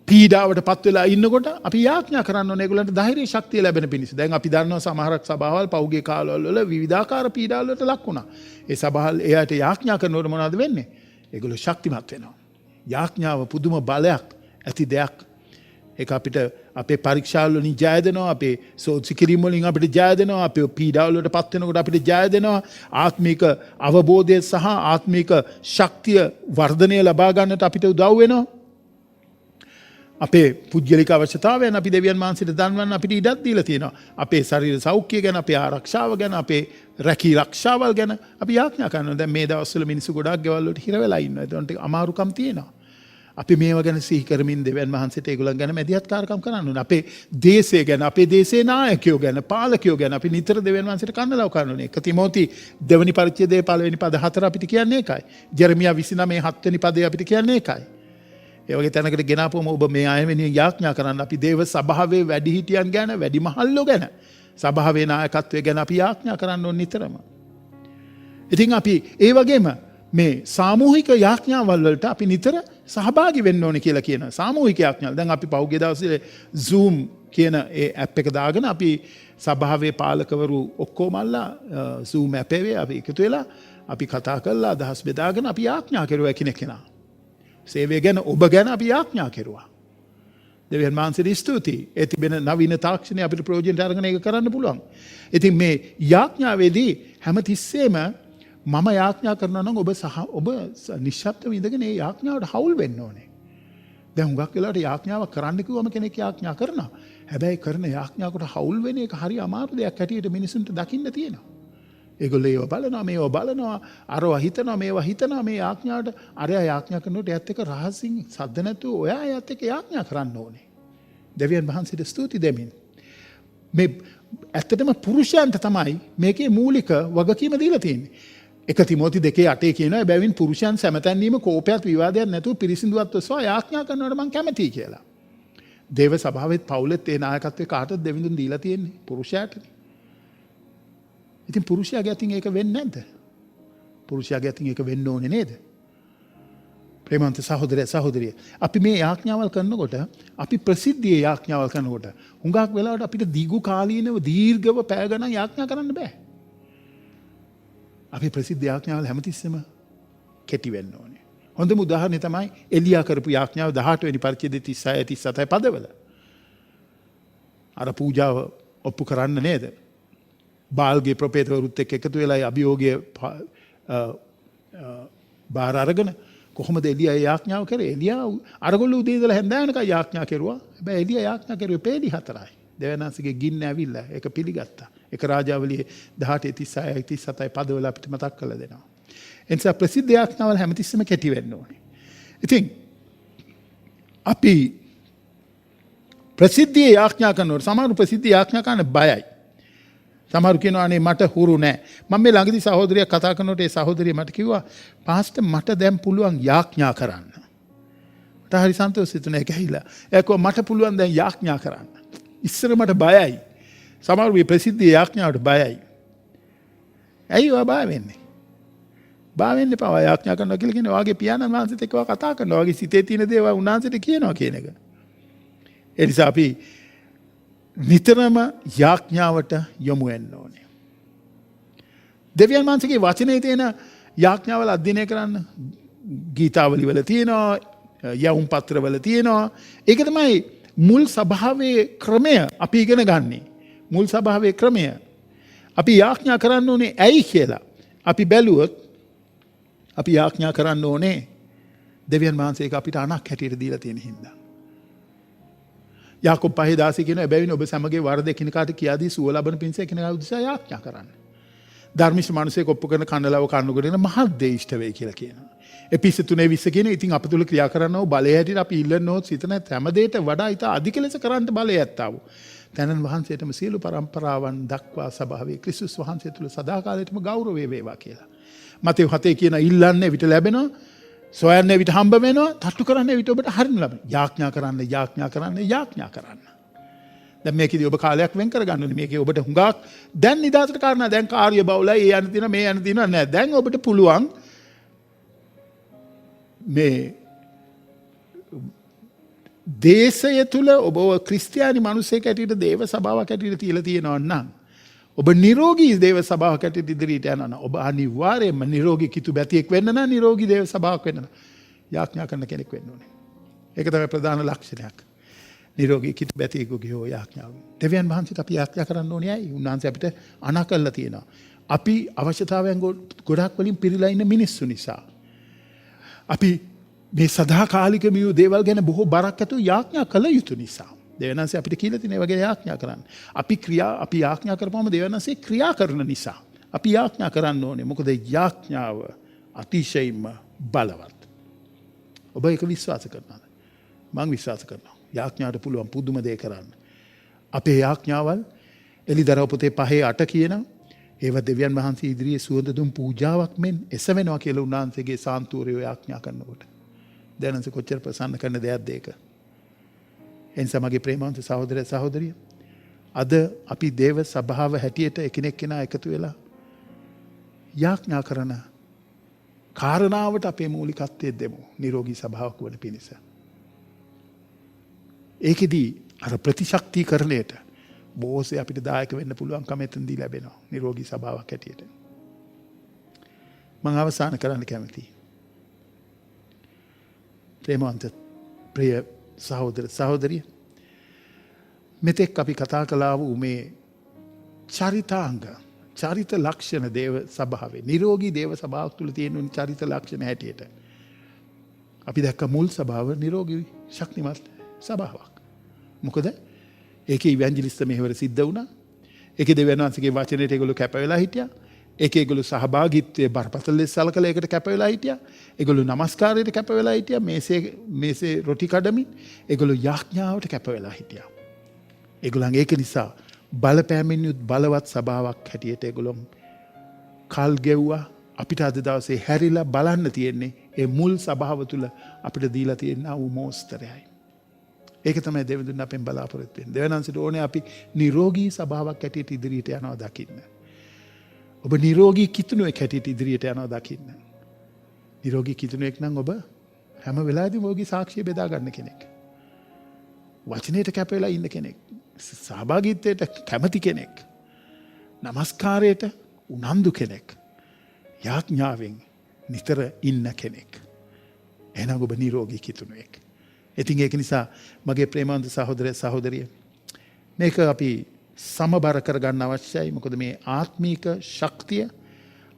පීඩාවට පත් වෙලා ඉන්නකොට අපි යාඥා කරන්න ඕනේ ඒගොල්ලන්ට ධෛර්ය ශක්තිය ලැබෙන පිණිස. දැන් අපි දන්නවා සමහරක් සභාවල් පෞගේ කාලවල වල විවිධාකාර පීඩාවල් වලට ලක් වුණා. ඒ සභාවල් එයාට යාඥා කරනකොට මොනවද වෙන්නේ? ඒගොල්ලෝ ශක්තිමත් වෙනවා. යාඥාව පුදුම බලයක් ඇති දෙයක්. ඒක අපිට අපේ පරීක්ෂාවල වලින් ජය දෙනවා, අපේ සෝත්සි කිරීම වලින් අපිට ජය දෙනවා, අපේ පීඩාවල් වලට පත් වෙනකොට අපිට ජය දෙනවා. ආත්මික අවබෝධය සහ ආත්මික ශක්තිය වර්ධනය ලබා ගන්නට අපිට උදව් වෙනවා. අපේ පුද්ගලික අවශ්‍යතාවයන් අපි දෙවියන් වහන්සේට දන්වන්න අපිට ඉඩක් දීලා තියෙනවා. අපේ ශරීර සෞඛ්‍යය ගැන, අපේ ආරක්ෂාව ගැන, අපේ රැකී රක්ෂාවල් ගැන අපි යාඥා කරනවා. දැන් මේ දවස්වල මිනිස්සු ගොඩාක් ගෙවල් වලට හිර වෙලා ඉන්නවා. ඒකට අමාරුකම් තියෙනවා. අපි මේව ගැන සිහි කරමින් දෙවියන් වහන්සේට ඒගොල්ලන් ගැන මැදිහත්කාරකම් කරන්න ඕනේ. අපේ දේශය ගැන, අපේ දේශේ නායකයෝ ගැන, පාලකයෝ ගැන අපි නිතර දෙවියන් වහන්සේට කන්නලව කරන්න ඕනේ. 1 තිමෝති 2 වෙනි පරිච්ඡේදයේ 1 වෙනි පද 4 අපිට කියන්නේ ඒකයි. ජෙරමියා 29 7 වෙනි පදේ අපිට කියන්නේ ඒකයි. ඒ වගේ තැනකට ගෙනාපුවම ඔබ මේ අය වෙනුවෙන් යාඥා කරන්න. අපි දේව සභාවේ වැඩිහිටියන් ගැන, වැඩිමහල්ලෝ ගැන, සභාවේ නායකත්වය ගැන අපි යාඥා කරන්න ඕන නිතරම. ඉතින් අපි ඒ වගේම මේ සාමූහික යාඥාවල් වලට අපි නිතර සහභාගී වෙන්න ඕනේ කියලා කියනවා. සාමූහික යාඥාවල්. දැන් අපි පහුගිය දවසේ Zoom කියන ඒ ඇප් එක දාගෙන අපි සභාවේ පාලකවරු ඔක්කොමල්ලා Zoom ඇප් එකේ අපි එකතු වෙලා අපි කතා කරලා අදහස් බෙදාගෙන අපි යාඥා කරුවා එකිනෙකා. සේවය ගැන ඔබ ගැන අපි යාඥා කෙරුවා. දෙවියන් වහන්සේට ස්තුතියි. ඒ තිබෙන නවීන තාක්ෂණය අපිට ප්‍රයෝජනට අරගෙන ඒක කරන්න පුළුවන්. ඉතින් මේ යාඥාවේදී හැමතිස්සෙම මම යාඥා කරනවා නම් ඔබ නිශ්ශබ්දව ඉඳගෙන ඒ යාඥාවට හවුල් වෙන්න ඕනේ. දැන් හුඟක් වෙලාවට යාඥාවක් කරන්න කිව්වම කෙනෙක් යාඥා කරනවා. හැබැයි කරන යාඥාවකට හවුල් වෙන එක හරි අමාරු දෙයක් හැටියට මිනිසුන්ට දකින්න තියෙනවා. ඒගොල්ලෝ ඒව බලනවා, මේව බලනවා, අරවා හිතනවා, මේවා හිතනවා. මේ යාඥාවට අරයා යාඥා කරනකොට එයත් එක්ක රහසින් සද්ද නැතුව ඔයා එයත් එක්ක යාඥා කරන්න ඕනේ. දෙවියන් වහන්සේට ස්තුති දෙමින්. මේ ඇත්තටම පුරුෂයන්ට තමයි මේකේ මූලික වගකීම දීලා තියෙන්නේ. 1 තිමෝති 2:8 කියනවා එබැවින් පුරුෂයන් සැමතැන්වීම කෝපයක් විවාදයක් නැතුව පිරිසිදුවත්ව සෝ යාඥා කරනවට මම කැමතියි කියලා. දේව සභාවෙත් පවුලෙත් ඒ නායකත්වයේ කාටද දෙවිඳුන් දීලා තියෙන්නේ? පුරුෂයාටනේ. ඉතින් පුරුෂයාගේ අතින් ඒක වෙන්නේ නැද්ද? පුරුෂයාගේ අතින් ඒක වෙන්න ඕනේ නේද? ප්‍රේමන්ත සහෝදරය සහෝදරිය. අපි මේ යාඥාවල් කරනකොට, අපි ප්‍රසිද්ධියේ යාඥාවල් කරනකොට හුඟක් වෙලාවට අපිට දීර්ඝ කාලීනව දීර්ඝව පැය ගණන් යාඥා කරන්න බෑ. අපි ප්‍රසිද්ධ යාඥාවල් හැමතිස්සෙම කෙටි වෙන්න ඕනේ. හොඳම උදාහරණය තමයි එලියා කරපු යාඥාව 18 වෙනි පරිච්ඡේදයේ 36 37 පදවල. අර පූජාව ඔප්පු කරන්න නේද? බාල්ගේ ප්‍රොපේතවරුත් එක්ක එකතු වෙලා අභියෝගය බාර අරගෙන කොහොමද එලියා යාඥාව කරේ? එලියා අරගොල්ලෝ උදේ ඉඳලා හැන්ද වෙනකන් යාඥා කෙරුවා. හැබැයි එලියා යාඥා කරුවේ පේලි 4යි. දෙවනාසිගේ ගින්න ඇවිල්ලා ඒක පිළිගත්තා. ඒක රාජාවලියේ 18 36 37 පදවල අපිට මතක් කරලා දෙනවා. එනිසා ප්‍රසිද්ධ යාඥාවල් හැමතිස්සෙම කෙටි වෙන්න ඕනේ. ඉතින් අපි ප්‍රසිද්ධියේ යාඥා කරනකොට සමහර ප්‍රසිද්ධ යාඥා කරන්න බයයි. සමහරු කියනවා අනේ මට හුරු නෑ. මම මේ ළඟදී සහෝදරියක් කතා කරනකොට ඒ සහෝදරිය මට කිව්වා පාස්ටර් මට දැන් පුළුවන් යාඥා කරන්න. මට හරි සන්තෝෂයි තුනේ ගිහිලා. ඒක මට පුළුවන් දැන් යාඥා කරන්න. ඉස්සර මට බයයි. සමහරු මේ ප්‍රසිද්ධ යාඥාවට බයයි. ඇයි ඔය බය වෙන්නේ? බය වෙන්න එපා. යාඥා කරනවා කියලා කියන්නේ වාගේ පියාණන් වහන්සේත් එක්ක කතා කරනවා. වාගේ සිතේ තියෙන දේවල් උන්වහන්සේට කියනවා කියන එක. ඒ නිසා අපි නිතරම යාඥාවට යොමු වෙන්න ඕනේ. දෙවියන් වහන්සේගේ වචනේ තියෙන යාඥාවල අධ්‍යයනය කරන්න ගීතාවලි වල තියෙනවා, යවුම් පත්‍රවල තියෙනවා. ඒක තමයි මුල් සභාවේ ක්‍රමය අපි ඉගෙන ගන්නේ. මුල් සභාවේ ක්‍රමය. අපි යාඥා කරන්න ඕනේ ඇයි කියලා. අපි බැලුවොත් අපි යාඥා කරන්න ඕනේ දෙවියන් වහන්සේ ඒක අපිට අනක් හැටියට දීලා තියෙන හින්දා. යාකොබ් 5:16 කියන එබැවින් ඔබ සමගයේ වරද එකිනෙකාට කියා දී සුව ලබන පිණිස එකිනෙකා උදෙසා යාඥා කරන්න. ධර්මිෂ්ඨ මිනිසෙක් ඔප්පු කරන කන්නලව කන්නකොටගෙන මහත් දේ ඉෂ්ට වෙයි කියලා කියනවා. එපිස 3:20 කියන ඉතින් අප තුල ක්‍රියා කරනව බලය හැටියට අපි ඉල්ලනොත් සිතන හැම දෙයකට වඩා ඊට අධික ලෙස කරන්න බලය ඇත්තා වූ තැනන් වහන්සේටම සියලු පරම්පරාවන් දක්වා සභාවේ ක්‍රිස්තුස් වහන්සේ තුල සදාකාලයටම ගෞරවය වේවා කියලා. මතෙව් 7 කියන ඉල්ලන්නේ විට ලැබෙනවා, සොයන්නේ විට හම්බ වෙනවා, තට්ටු කරන්නේ විට ඔබට හරින ලබනවා. යාඥා කරන්න, යාඥා කරන්න, යාඥා කරන්න. දැන් මේකදී ඔබ කාලයක් වෙන් කරගන්න ඕනේ. මේකේ ඔබට හුඟක් දැන් නිදාසට කාරණා දැන් කාර්ය බහුලයි ඒ යන දින මේ යන දින නෑ. දැන් ඔබට පුළුවන් මේ දේශය තුල ඔබ ක්‍රිස්තියානි මිනිසෙක් ඇටියට දේව සභාවක් ඇටියට තියලා තියෙනවා නම් ඔබ නිරෝගී දේව සභාවක් ඇටියට ඉදිරියට යනවා නම් ඔබ අනිවාර්යයෙන්ම නිරෝගී කිතු බැතියෙක් වෙන්න නම් නිරෝගී දේව සභාවක් වෙන්න නම් යාඥා කරන කෙනෙක් වෙන්න ඕනේ. ඒක තමයි ප්‍රධාන ලක්ෂණයක්. නිරෝගී කිතු බැතියෙකුගේ හෝ යාඥාව. දෙවියන් වහන්සේට අපි යාඥා කරන්න ඕනේ ඇයි? උන්වහන්සේ අපිට අනා කළා තියෙනවා. අපි අවශ්‍යතාවයන් ගොඩක් වලින් පිරීලා ඉන්න මිනිස්සු නිසා. අපි මේ සදාකාලික මියු දේවල් ගැන බොහෝ බරක් ඇතුව යාඥා කළ යුතු නිසා. දෙවියන් වහන්සේ අපිට කියලා තියෙන ඒ වගේ යාඥා කරන්න. අපි යාඥා කරපුවම දෙවියන් වහන්සේ ක්‍රියා කරන නිසා. අපි යාඥා කරන්න ඕනේ. මොකද යාඥාව අතිශයින්ම බලවත්. ඔබ ඒක විශ්වාස කරනවද? මම විශ්වාස කරනවා. යාඥාට පුළුවන් පුදුම දේ කරන්න. අපේ යාඥාවල් එලිදරව් පොතේ 5:8 කියනවා. ඒව දෙවියන් වහන්සේ ඉදිරියේ සුවඳ දුම් පූජාවක් මෙන් එසවෙනවා කියලා උන්වහන්සේගේ සාන්තුවරයෝ යාඥා කරනකොට. දැනන්ස කොච්චර ප්‍රසන්න කරන දෙයක්ද ඒක. එනිසා මගේ ප්‍රේමවන්ත සහෝදර සහෝදරිය අද අපි දේව සභාව හැටියට එකිනෙක කෙනා එකතු වෙලා යාඥා කරන කාරණාවට අපේ මූලිකත්වය දෙමු. නිරෝගී සභාවක් වන පිණිස. ඒකෙදී අර ප්‍රතිශක්තිකරණයට බොහෝසේ අපිට දායක වෙන්න පුළුවන්කම එතනදී ලැබෙනවා. නිරෝගී සභාවක් හැටියට. මම අවසන් කරන්න කැමතියි. ප්‍රේමවන්ත ප්‍රිය සහෝදර සහෝදරිය මෙතෙක් අපි කතා කළා වූ මේ චරිතාංග චරිත ලක්ෂණ දේව සභාවේ නිරෝගී දේව සභාවක් තුළ තියෙන චරිත ලක්ෂණ හැටියට අපි දැක්ක මුල් සභාව නිරෝගී ශක්තිමත් සභාවක්. මොකද ඒකේ ඉවැන්ජලිස්ට් මෙහෙවර සිද්ධ වුණා. ඒකේ දෙවියන් වහන්සේගේ වචනයට ඒගොල්ලෝ කැප වෙලා හිටියා. ඒකේ ඒගොල්ලෝ සහභාගීත්වයේ බරපතල ලෙස සලකලා ඒකට කැප වෙලා හිටියා. ඒගොල්ලෝ නමස්කාරයට කැප වෙලා හිටියා. මේසේ රොටි කඩමින් ඒගොල්ලෝ යාඥාවට කැප වෙලා හිටියා. ඒගොල්ලන් ඒක නිසා බලපෑමෙන් යුත් බලවත් සභාවක් හැටියට ඒගොල්ලෝ කල් ගෙව්වා. අපිට අද දවසේ හැරිලා බලන්න තියෙන්නේ ඒ මුල් සභාව තුල අපිට දීලා තියෙන ආ මොස්තරයයි. ඒක තමයි දෙවිඳුන් අපෙන් බලාපොරොත්තු වෙන්නේ. දෙවනන්සිට ඕනේ අපි නිරෝගී සභාවක් හැටියට ඉදිරියට යනවා දකින්න. ඔබ නිරෝගී කිතුණුවෙක් හැටියට ඉදිරියට යනවා දකින්න. නිරෝගී කිතුණුවෙක් නම් ඔබ හැම වෙලාවෙදීම ඔබගේ සාක්ෂිය බෙදා ගන්න කෙනෙක්. වචනයට කැප වෙලා ඉන්න කෙනෙක්. සහභාගීත්වයට කැමති කෙනෙක්. නමස්කාරයට උනන්දු කෙනෙක්. යාඥාවෙන් නිතර ඉන්න කෙනෙක්. එහෙනම් ඔබ නිරෝගී කිතුණුවෙක්. ඉතින් ඒක නිසා මගේ ප්‍රේමවන්ත සහෝදර සහෝදරිය මේක අපි සමබර කරගන්න අවශ්‍යයි. මොකද මේ ආත්මීක ශක්තිය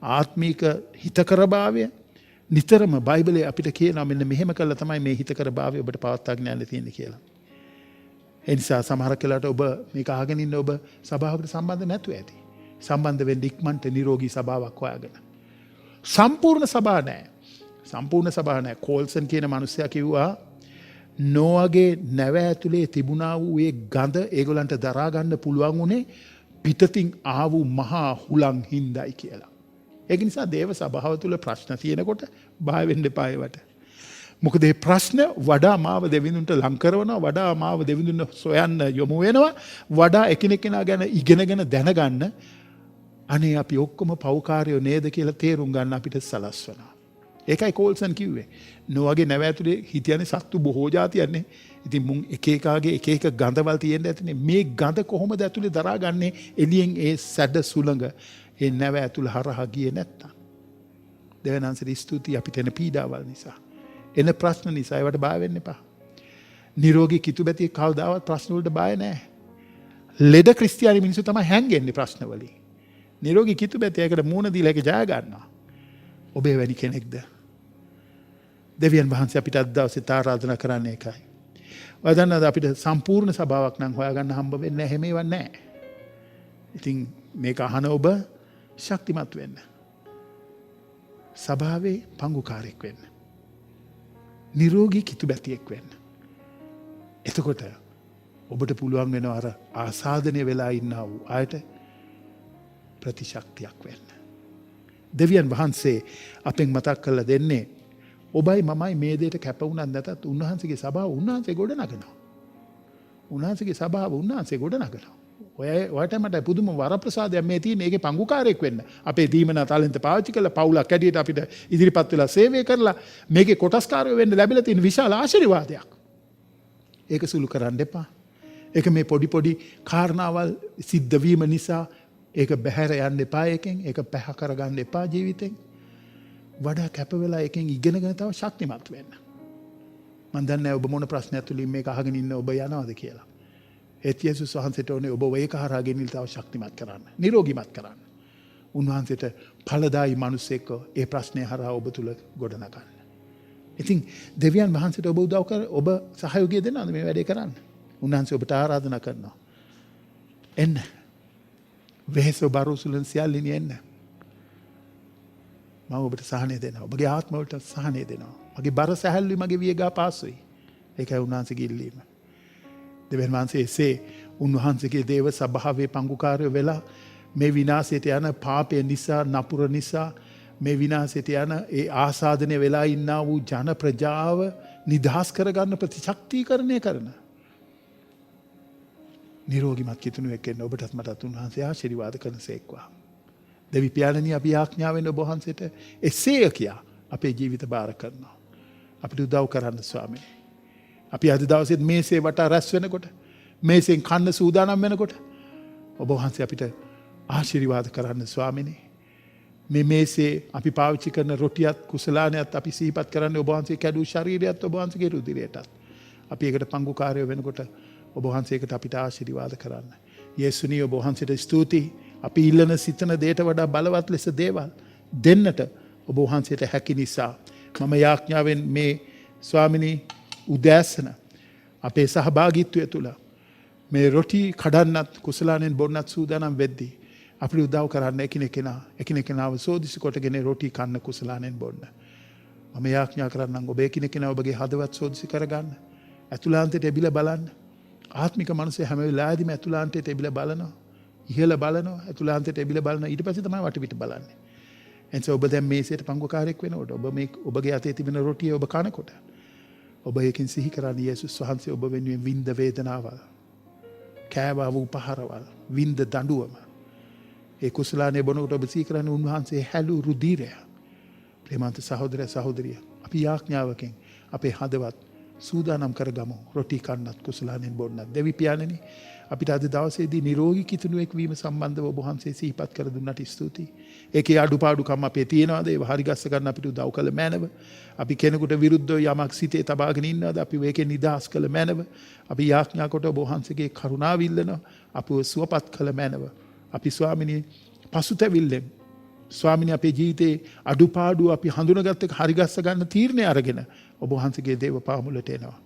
ආත්මීක හිතකරභාවය නිතරම බයිබලයේ අපිට කියනවා මෙන්න මෙහෙම කළා තමයි මේ හිතකරභාවය ඔබට පවත්වාගෙන යන්න තියෙන්නේ කියලා. ඒ නිසා සමහර වෙලාවට ඔබ මේක අහගෙන ඉන්න ඔබ සභාවකට සම්බන්ධ නැතුව ඇති. සම්බන්ධ වෙන්න ඉක්මනට නිරෝගී සභාවක් හොයාගෙන. සම්පූර්ණ සභාව නැහැ. සම්පූර්ණ සභාව නැහැ. කෝල්සන් කියන මිනිසයා කිව්වා නොවගේ නැව ඇතුලේ තිබුණා වූ ඒ ගඳ ඒගොල්ලන්ට දරා ගන්න පුළුවන් උනේ පිටතින් ආවු මහා හුලං හින්දායි කියලා. ඒක නිසා දේව සභාව තුල ප්‍රශ්න තියෙනකොට බය වෙන්න එපා ඒවට. මොකද මේ ප්‍රශ්න වඩා මාව දෙවිඳුන්ට ලං කරනවා, වඩා මාව දෙවිඳුන් සොයන්න යොමු වෙනවා, වඩා එකිනෙකා ගැන ඉගෙනගෙන දැනගන්න අනේ අපි ඔක්කොම පව්කාරයෝ නේද කියලා තේරුම් ගන්න අපිට සලස්වනවා. ඒකයි කෝල්සන් කිව්වේ. නොවගේ නැව ඇතුලේ හිටියනේ සත්තු බොහෝ જાතියන්නේ. ඉතින් මුන් එක එකාගේ එක එක ගඳවල් තියෙන්න ඇතිනේ. මේ ගඳ කොහොමද ඇතුලේ දරාගන්නේ? එළියෙන් ඒ සැඩ සුළඟ ඒ නැව ඇතුළ හරහා ගියේ නැත්තම්. දෙවනන්සරි ස්තුතියි අපිට එන පීඩාවල් නිසා. එන ප්‍රශ්න නිසා ඒවට බය වෙන්න එපා. නිරෝගී කිතුබැතිය කවදාවත් ප්‍රශ්න වලට බය නැහැ. ලෙඩ ක්‍රිස්තියානි මිනිස්සු තමයි හැංගෙන්නේ ප්‍රශ්න වලින්. නිරෝගී කිතුබැතියකට මූණ දීලා ඒක ජය ගන්නවා. ඔබේ වැනි කෙනෙක්ද? දෙවියන් වහන්සේ අපිට අද දවසේ ආරාධනා කරන්නේ ඒකයි. ඔය දන්නවද අපිට සම්පූර්ණ සභාවක් නම් හොයාගන්න හම්බ වෙන්නේ නැහැ. මේව නැහැ. ඉතින් මේක අහන ඔබ ශක්තිමත් වෙන්න. සභාවේ පංගුකාරයෙක් වෙන්න. නිරෝගී කිතුබැතියෙක් වෙන්න. එතකොට ඔබට පුළුවන් වෙනවා අර ආසාදනය වෙලා ඉන්නා වූ අයට ප්‍රතිශක්තියක් වෙන්න. දෙවියන් වහන්සේ අපෙන් මතක් කරලා දෙන්නේ ඔබයි මමයි මේ දෙයට කැප වුණත් නැතත් උන්වහන්සේගේ සභාව උන්වහන්සේ ගොඩ නගනවා. උන්වහන්සේගේ සභාව උන්වහන්සේ ගොඩනගනවා. ඔයාට මට පුදුම වරප්‍රසාදයක් මේ තියෙන. ඒකේ පංගුකාරයෙක් වෙන්න. අපේ දීමන තාලෙන්ත පාවිච්චි කරලා පවුලක් ඇටියට අපිට ඉදිරිපත් වෙලා සේවය කරලා මේකේ කොටස්කාරයෝ වෙන්න ලැබිලා තියෙන විශාල ආශිර්වාදයක්. ඒක සුළු කරන්න එපා. ඒක මේ පොඩි කාරණාවල් සිද්ධ වීම නිසා ඒක බැහැර යන්න එපා එකෙන්. ඒක පැහැ කරගන්න එපා ජීවිතෙන්. වඩා කැප වෙලා එකෙන් ඉගෙනගෙන තව ශක්තිමත් වෙන්න. මම දන්නේ නැහැ ඔබ මොන ප්‍රශ්නයක් තුලින් මේක අහගෙන ඉන්න ඔබ යනවාද කියලා. ඒත් යේසුස් වහන්සේට ඕනේ ඔබ ඒක හරහා ගෙනිල් තව ශක්තිමත් කරන්න. නිරෝගීමත් කරන්න. උන්වහන්සේට ඵලදායි මිනිසෙක්ව ඒ ප්‍රශ්නේ හරහා ඔබ තුල ගොඩනගන්න. ඉතින් දෙවියන් වහන්සේට ඔබ උදව් කර ඔබ සහයෝගය දෙනවද මේ වැඩේ කරන්න? උන්වහන්සේ ඔබට ආරාධනා කරනවා. එන්න. වෙහෙස බරුසුලන් සියල්ලින් එන්න. මම ඔබට සහනය දෙනවා. ඔබගේ ආත්ම වලට සහනය දෙනවා. මගේ බර සැහැල්ලුයි මගේ වියගා පාසුයි. ඒකයි උන්වහන්සේගේ ඉල්ලීම. දෙවියන් වහන්සේ එසේ උන්වහන්සේගේ දේව සභාවේ පංගුකාරයෝ වෙලා මේ විනාශයට යන පාපය නිසා නපුර නිසා මේ විනාශයට යන ඒ ආසාදනය වෙලා ඉන්නා වූ ජන ප්‍රජාව නිදහස් කරගන්න ප්‍රතිශක්තිකරණය කරන නිරෝගිමත් කිතුණුවෙක් වෙන්න ඔබටත් මටත් උන්වහන්සේ ආශිර්වාද කරනසේක්වා. දෙවි පියාණනි අපි ආඥාවෙන් ඔබ වහන්සේට එසේය කියා අපේ ජීවිත බාර කරනවා. අපිට උදව් කරන්න ස්වාමීනි. අපි අද දවසේත් මේසේ වටා රැස් වෙනකොට මේසෙන් කන්න සූදානම් වෙනකොට ඔබ වහන්සේ අපිට ආශිර්වාද කරන්න ස්වාමීනි. මේ මේසේ අපි පාවිච්චි කරන රොටියත් කුසලානයත් අපි සිහිපත් කරන්නේ ඔබ වහන්සේ කැඩූ ශරීරයත් ඔබ වහන්සේගේ රුධිරයටත්. අපි ඒකට පංගුකාරයෝ වෙනකොට ඔබ වහන්සේකට අපිට ආශිර්වාද කරන්න. යේසුනි ඔබ වහන්සේට ස්තුතියි. අපි ඉල්ලන සිතන දේට වඩා බලවත් ලෙස දේවල් දෙන්නට ඔබ වහන්සේට හැකි නිසා මම යාඥාවෙන් මේ ස්වාමිනී උදෑසන අපේ සහභාගීත්වය තුළ මේ රොටි කඩන්නත් කුසලානෙන් බොන්නත් සූදානම් වෙද්දී අපිට උදව් කරන්න එකිනෙකනාව සෝදිසි කොටගෙන රොටි කන්න කුසලානෙන් බොන්න. මම යාඥා කරන්නම් ඔබ එකිනෙකනාව ඔබගේ හදවත් සෝදිසි කරගන්න. ඇතුළාන්තයට එබිලා බලන්න. ආත්මික මනසේ හැම වෙලාවෙදිම ඇතුළාන්තයට එබිලා බලනවා. ඉහළ බලනවා. ඇතුළාන්තයට එබිලා බලනවා. ඊට පස්සේ තමයි වටපිට බලන්නේ. එනිසා ඔබ දැන් මේසයට පංගුකාරයෙක් වෙනකොට ඔබ මේ ඔබගේ අතේ තිබෙන රොටිය ඔබ කනකොට ඔබ ඒකෙන් සිහි කරන්නේ යේසුස් වහන්සේ ඔබ වෙනුවෙන් විඳ වේදනාවල් කෑවා වූ පහරවල් විඳ දඬුවම ඒ කුසලානේ බොනකොට ඔබ සිහි කරන්නේ උන්වහන්සේ හැලු රුධිරය. ප්‍රේමන්ත සහෝදර සහෝදරිය අපි යාඥාවකින් අපේ හදවත් සූදානම් කරගමු රොටි කන්නත් කුසලානෙන් බොන්නත්. දෙවි පියාණනි අපිට අද දවසේදී නිරෝගී කිතුණුවෙක් වීම සම්බන්ධව ඔබ වහන්සේ සිහිපත් කර දුන්නට ස්තුතියි. ඒකේ අඩුපාඩුකම් අපේ තියෙනවාද? ඒව හරි ගස්ස ගන්න අපිට උදව් කළ මැනව. අපි කෙනෙකුට විරුද්ධව යමක් සිතේ තබාගෙන ඉන්නවද? අපි ඒකේ නිදහස් කළ මැනව. අපි යාඥා කොට ඔබ වහන්සේගේ කරුණාව ඉල්ලනවා. අපව සුවපත් කළ මැනව. අපි ස්වාමිනී පසුතැවිල්ලෙන් ස්වාමිනී අපේ ජීවිතේ අඩුපාඩු අපි හඳුනාගත්ත එක හරි ගස්ස ගන්න තීරණය අරගෙන ඔබ වහන්සේගේ දේව පාමුලට එනවා.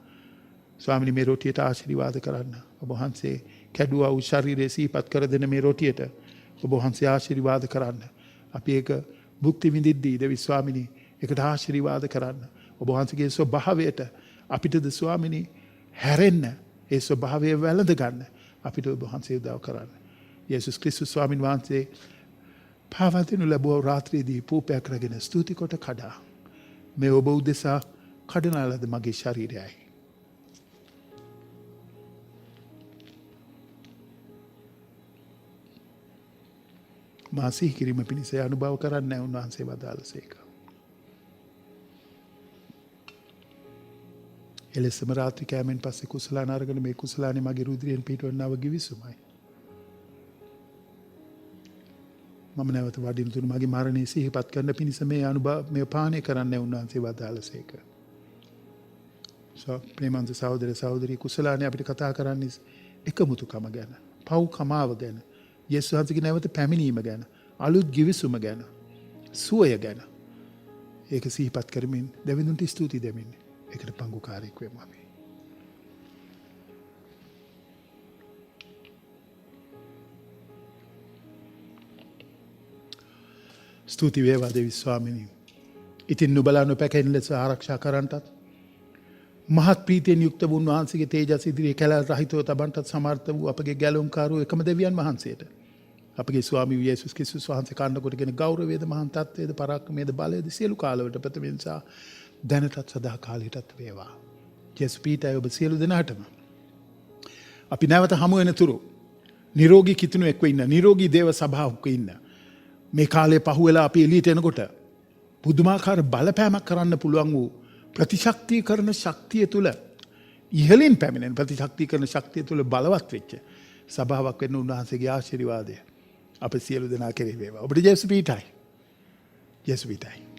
ස්වාමිනී මේ රොටියට ආශිර්වාද කරන්න. ඔබ වහන්සේ කැඩුවා වූ ශරීරයේ සීපත් කර දෙන මේ රොටියට ඔබ වහන්සේ ආශිර්වාද කරන්න. අපි ඒක භුක්ති විඳිද්දී දෙවි ස්වාමිනී ඒකට ආශිර්වාද කරන්න. ඔබ වහන්සේගේ ස්වභාවයට අපිටද ස්වාමිනී හැරෙන්න ඒ ස්වභාවය වැළඳ ගන්න අපිට ඔබ වහන්සේ උදව් කරන්න. යේසුස් ක්‍රිස්තුස් ස්වාමින් වහන්සේ පාවා දෙනු ලැබුව රාත්‍රියේදී පූපයක් රැගෙන ස්තුති කොට කඩා මේ ඔබ උදෙසා කඩන ලද මගේ ශරීරයයි. මා සිහි කිරීම පිණිස අනුභව කරන්නේ උන්වහන්සේ වදාළසේක. එලෙසම රාත්‍රී කෑමෙන් පස්සේ කුසලාන අරගෙන මේ කුසලානේ මගේ රුධිරයෙන් පිටවන්නව කිවිසුමයි. මම නැවත වඩින තුරු මගේ මරණය සිහිපත් කරන පිණිස මේ අනුභව මේ පානය කරන්නේ උන්වහන්සේ වදාළසේක. ප්‍රේමන්ත සහෝදර සහෝදරී කුසලානේ අපිට කතා කරන්නේ එකමුතුකම ගැන, පව් කමාව ගැන, යේසුස් වහන්සේගේ නැවත පැමිණීම ගැන, අලුත් ගිවිසුම ගැන, සුවය ගැන. ඒක සිහිපත් කරමින් දෙවිඳුන්ට ස්තුති දෙමින් ඒකට පංගුකාරයෙක් වෙමු අපි. ස්තුති වේවා දෙවි ස්වාමිනී. ඉතින් නුඹලා නොපැකෙන ලෙස ආරක්ෂා කරන්නටත් මහත් ප්‍රීතියෙන් යුක්ත වූ උන්වහන්සේගේ තේජස් ඉදිරියේ කැලෑ රහිතව තබන්නටත් සමර්ථ වූ අපගේ ගැලුම්කාරෝ එකම දෙවියන් වහන්සේට අපගේ ස්වාමී වූ යේසුස් ක්‍රිස්තුස් වහන්සේ කන්න කොටගෙන ගෞරවයේද මහාන් තත්ත්වයේද පරාක්‍රමයේද බලයේද සියලු කාලවලට ප්‍රතිවින්සා දැනටත් සදා කාලයටත් වේවා. යේසුස් පීඨය ඔබ සියලු දෙනාටම අපි නැවත හමු වෙන තුරු නිරෝගී කිතුණුවෙක්ව ඉන්න, නිරෝගී දේව සභාවක ඉන්න. මේ කාලේ පහුවෙලා අපි එළියට එනකොට පුදුමාකාර බලපෑමක් කරන්න පුළුවන් වූ ප්‍රතිශක්තිකරණ ශක්තිය තුළ ඉහළින් පැමිණෙන ප්‍රතිශක්තිකරණ ශක්තිය තුළ බලවත් වෙච්ච සභාවක් වෙන්න උන්වහන්සේගේ ආශිර්වාදය අප සියලු දෙනා කෙරෙහි වේවා. ඔබට ජේසු පීඨයි. ජේසු පීඨයි.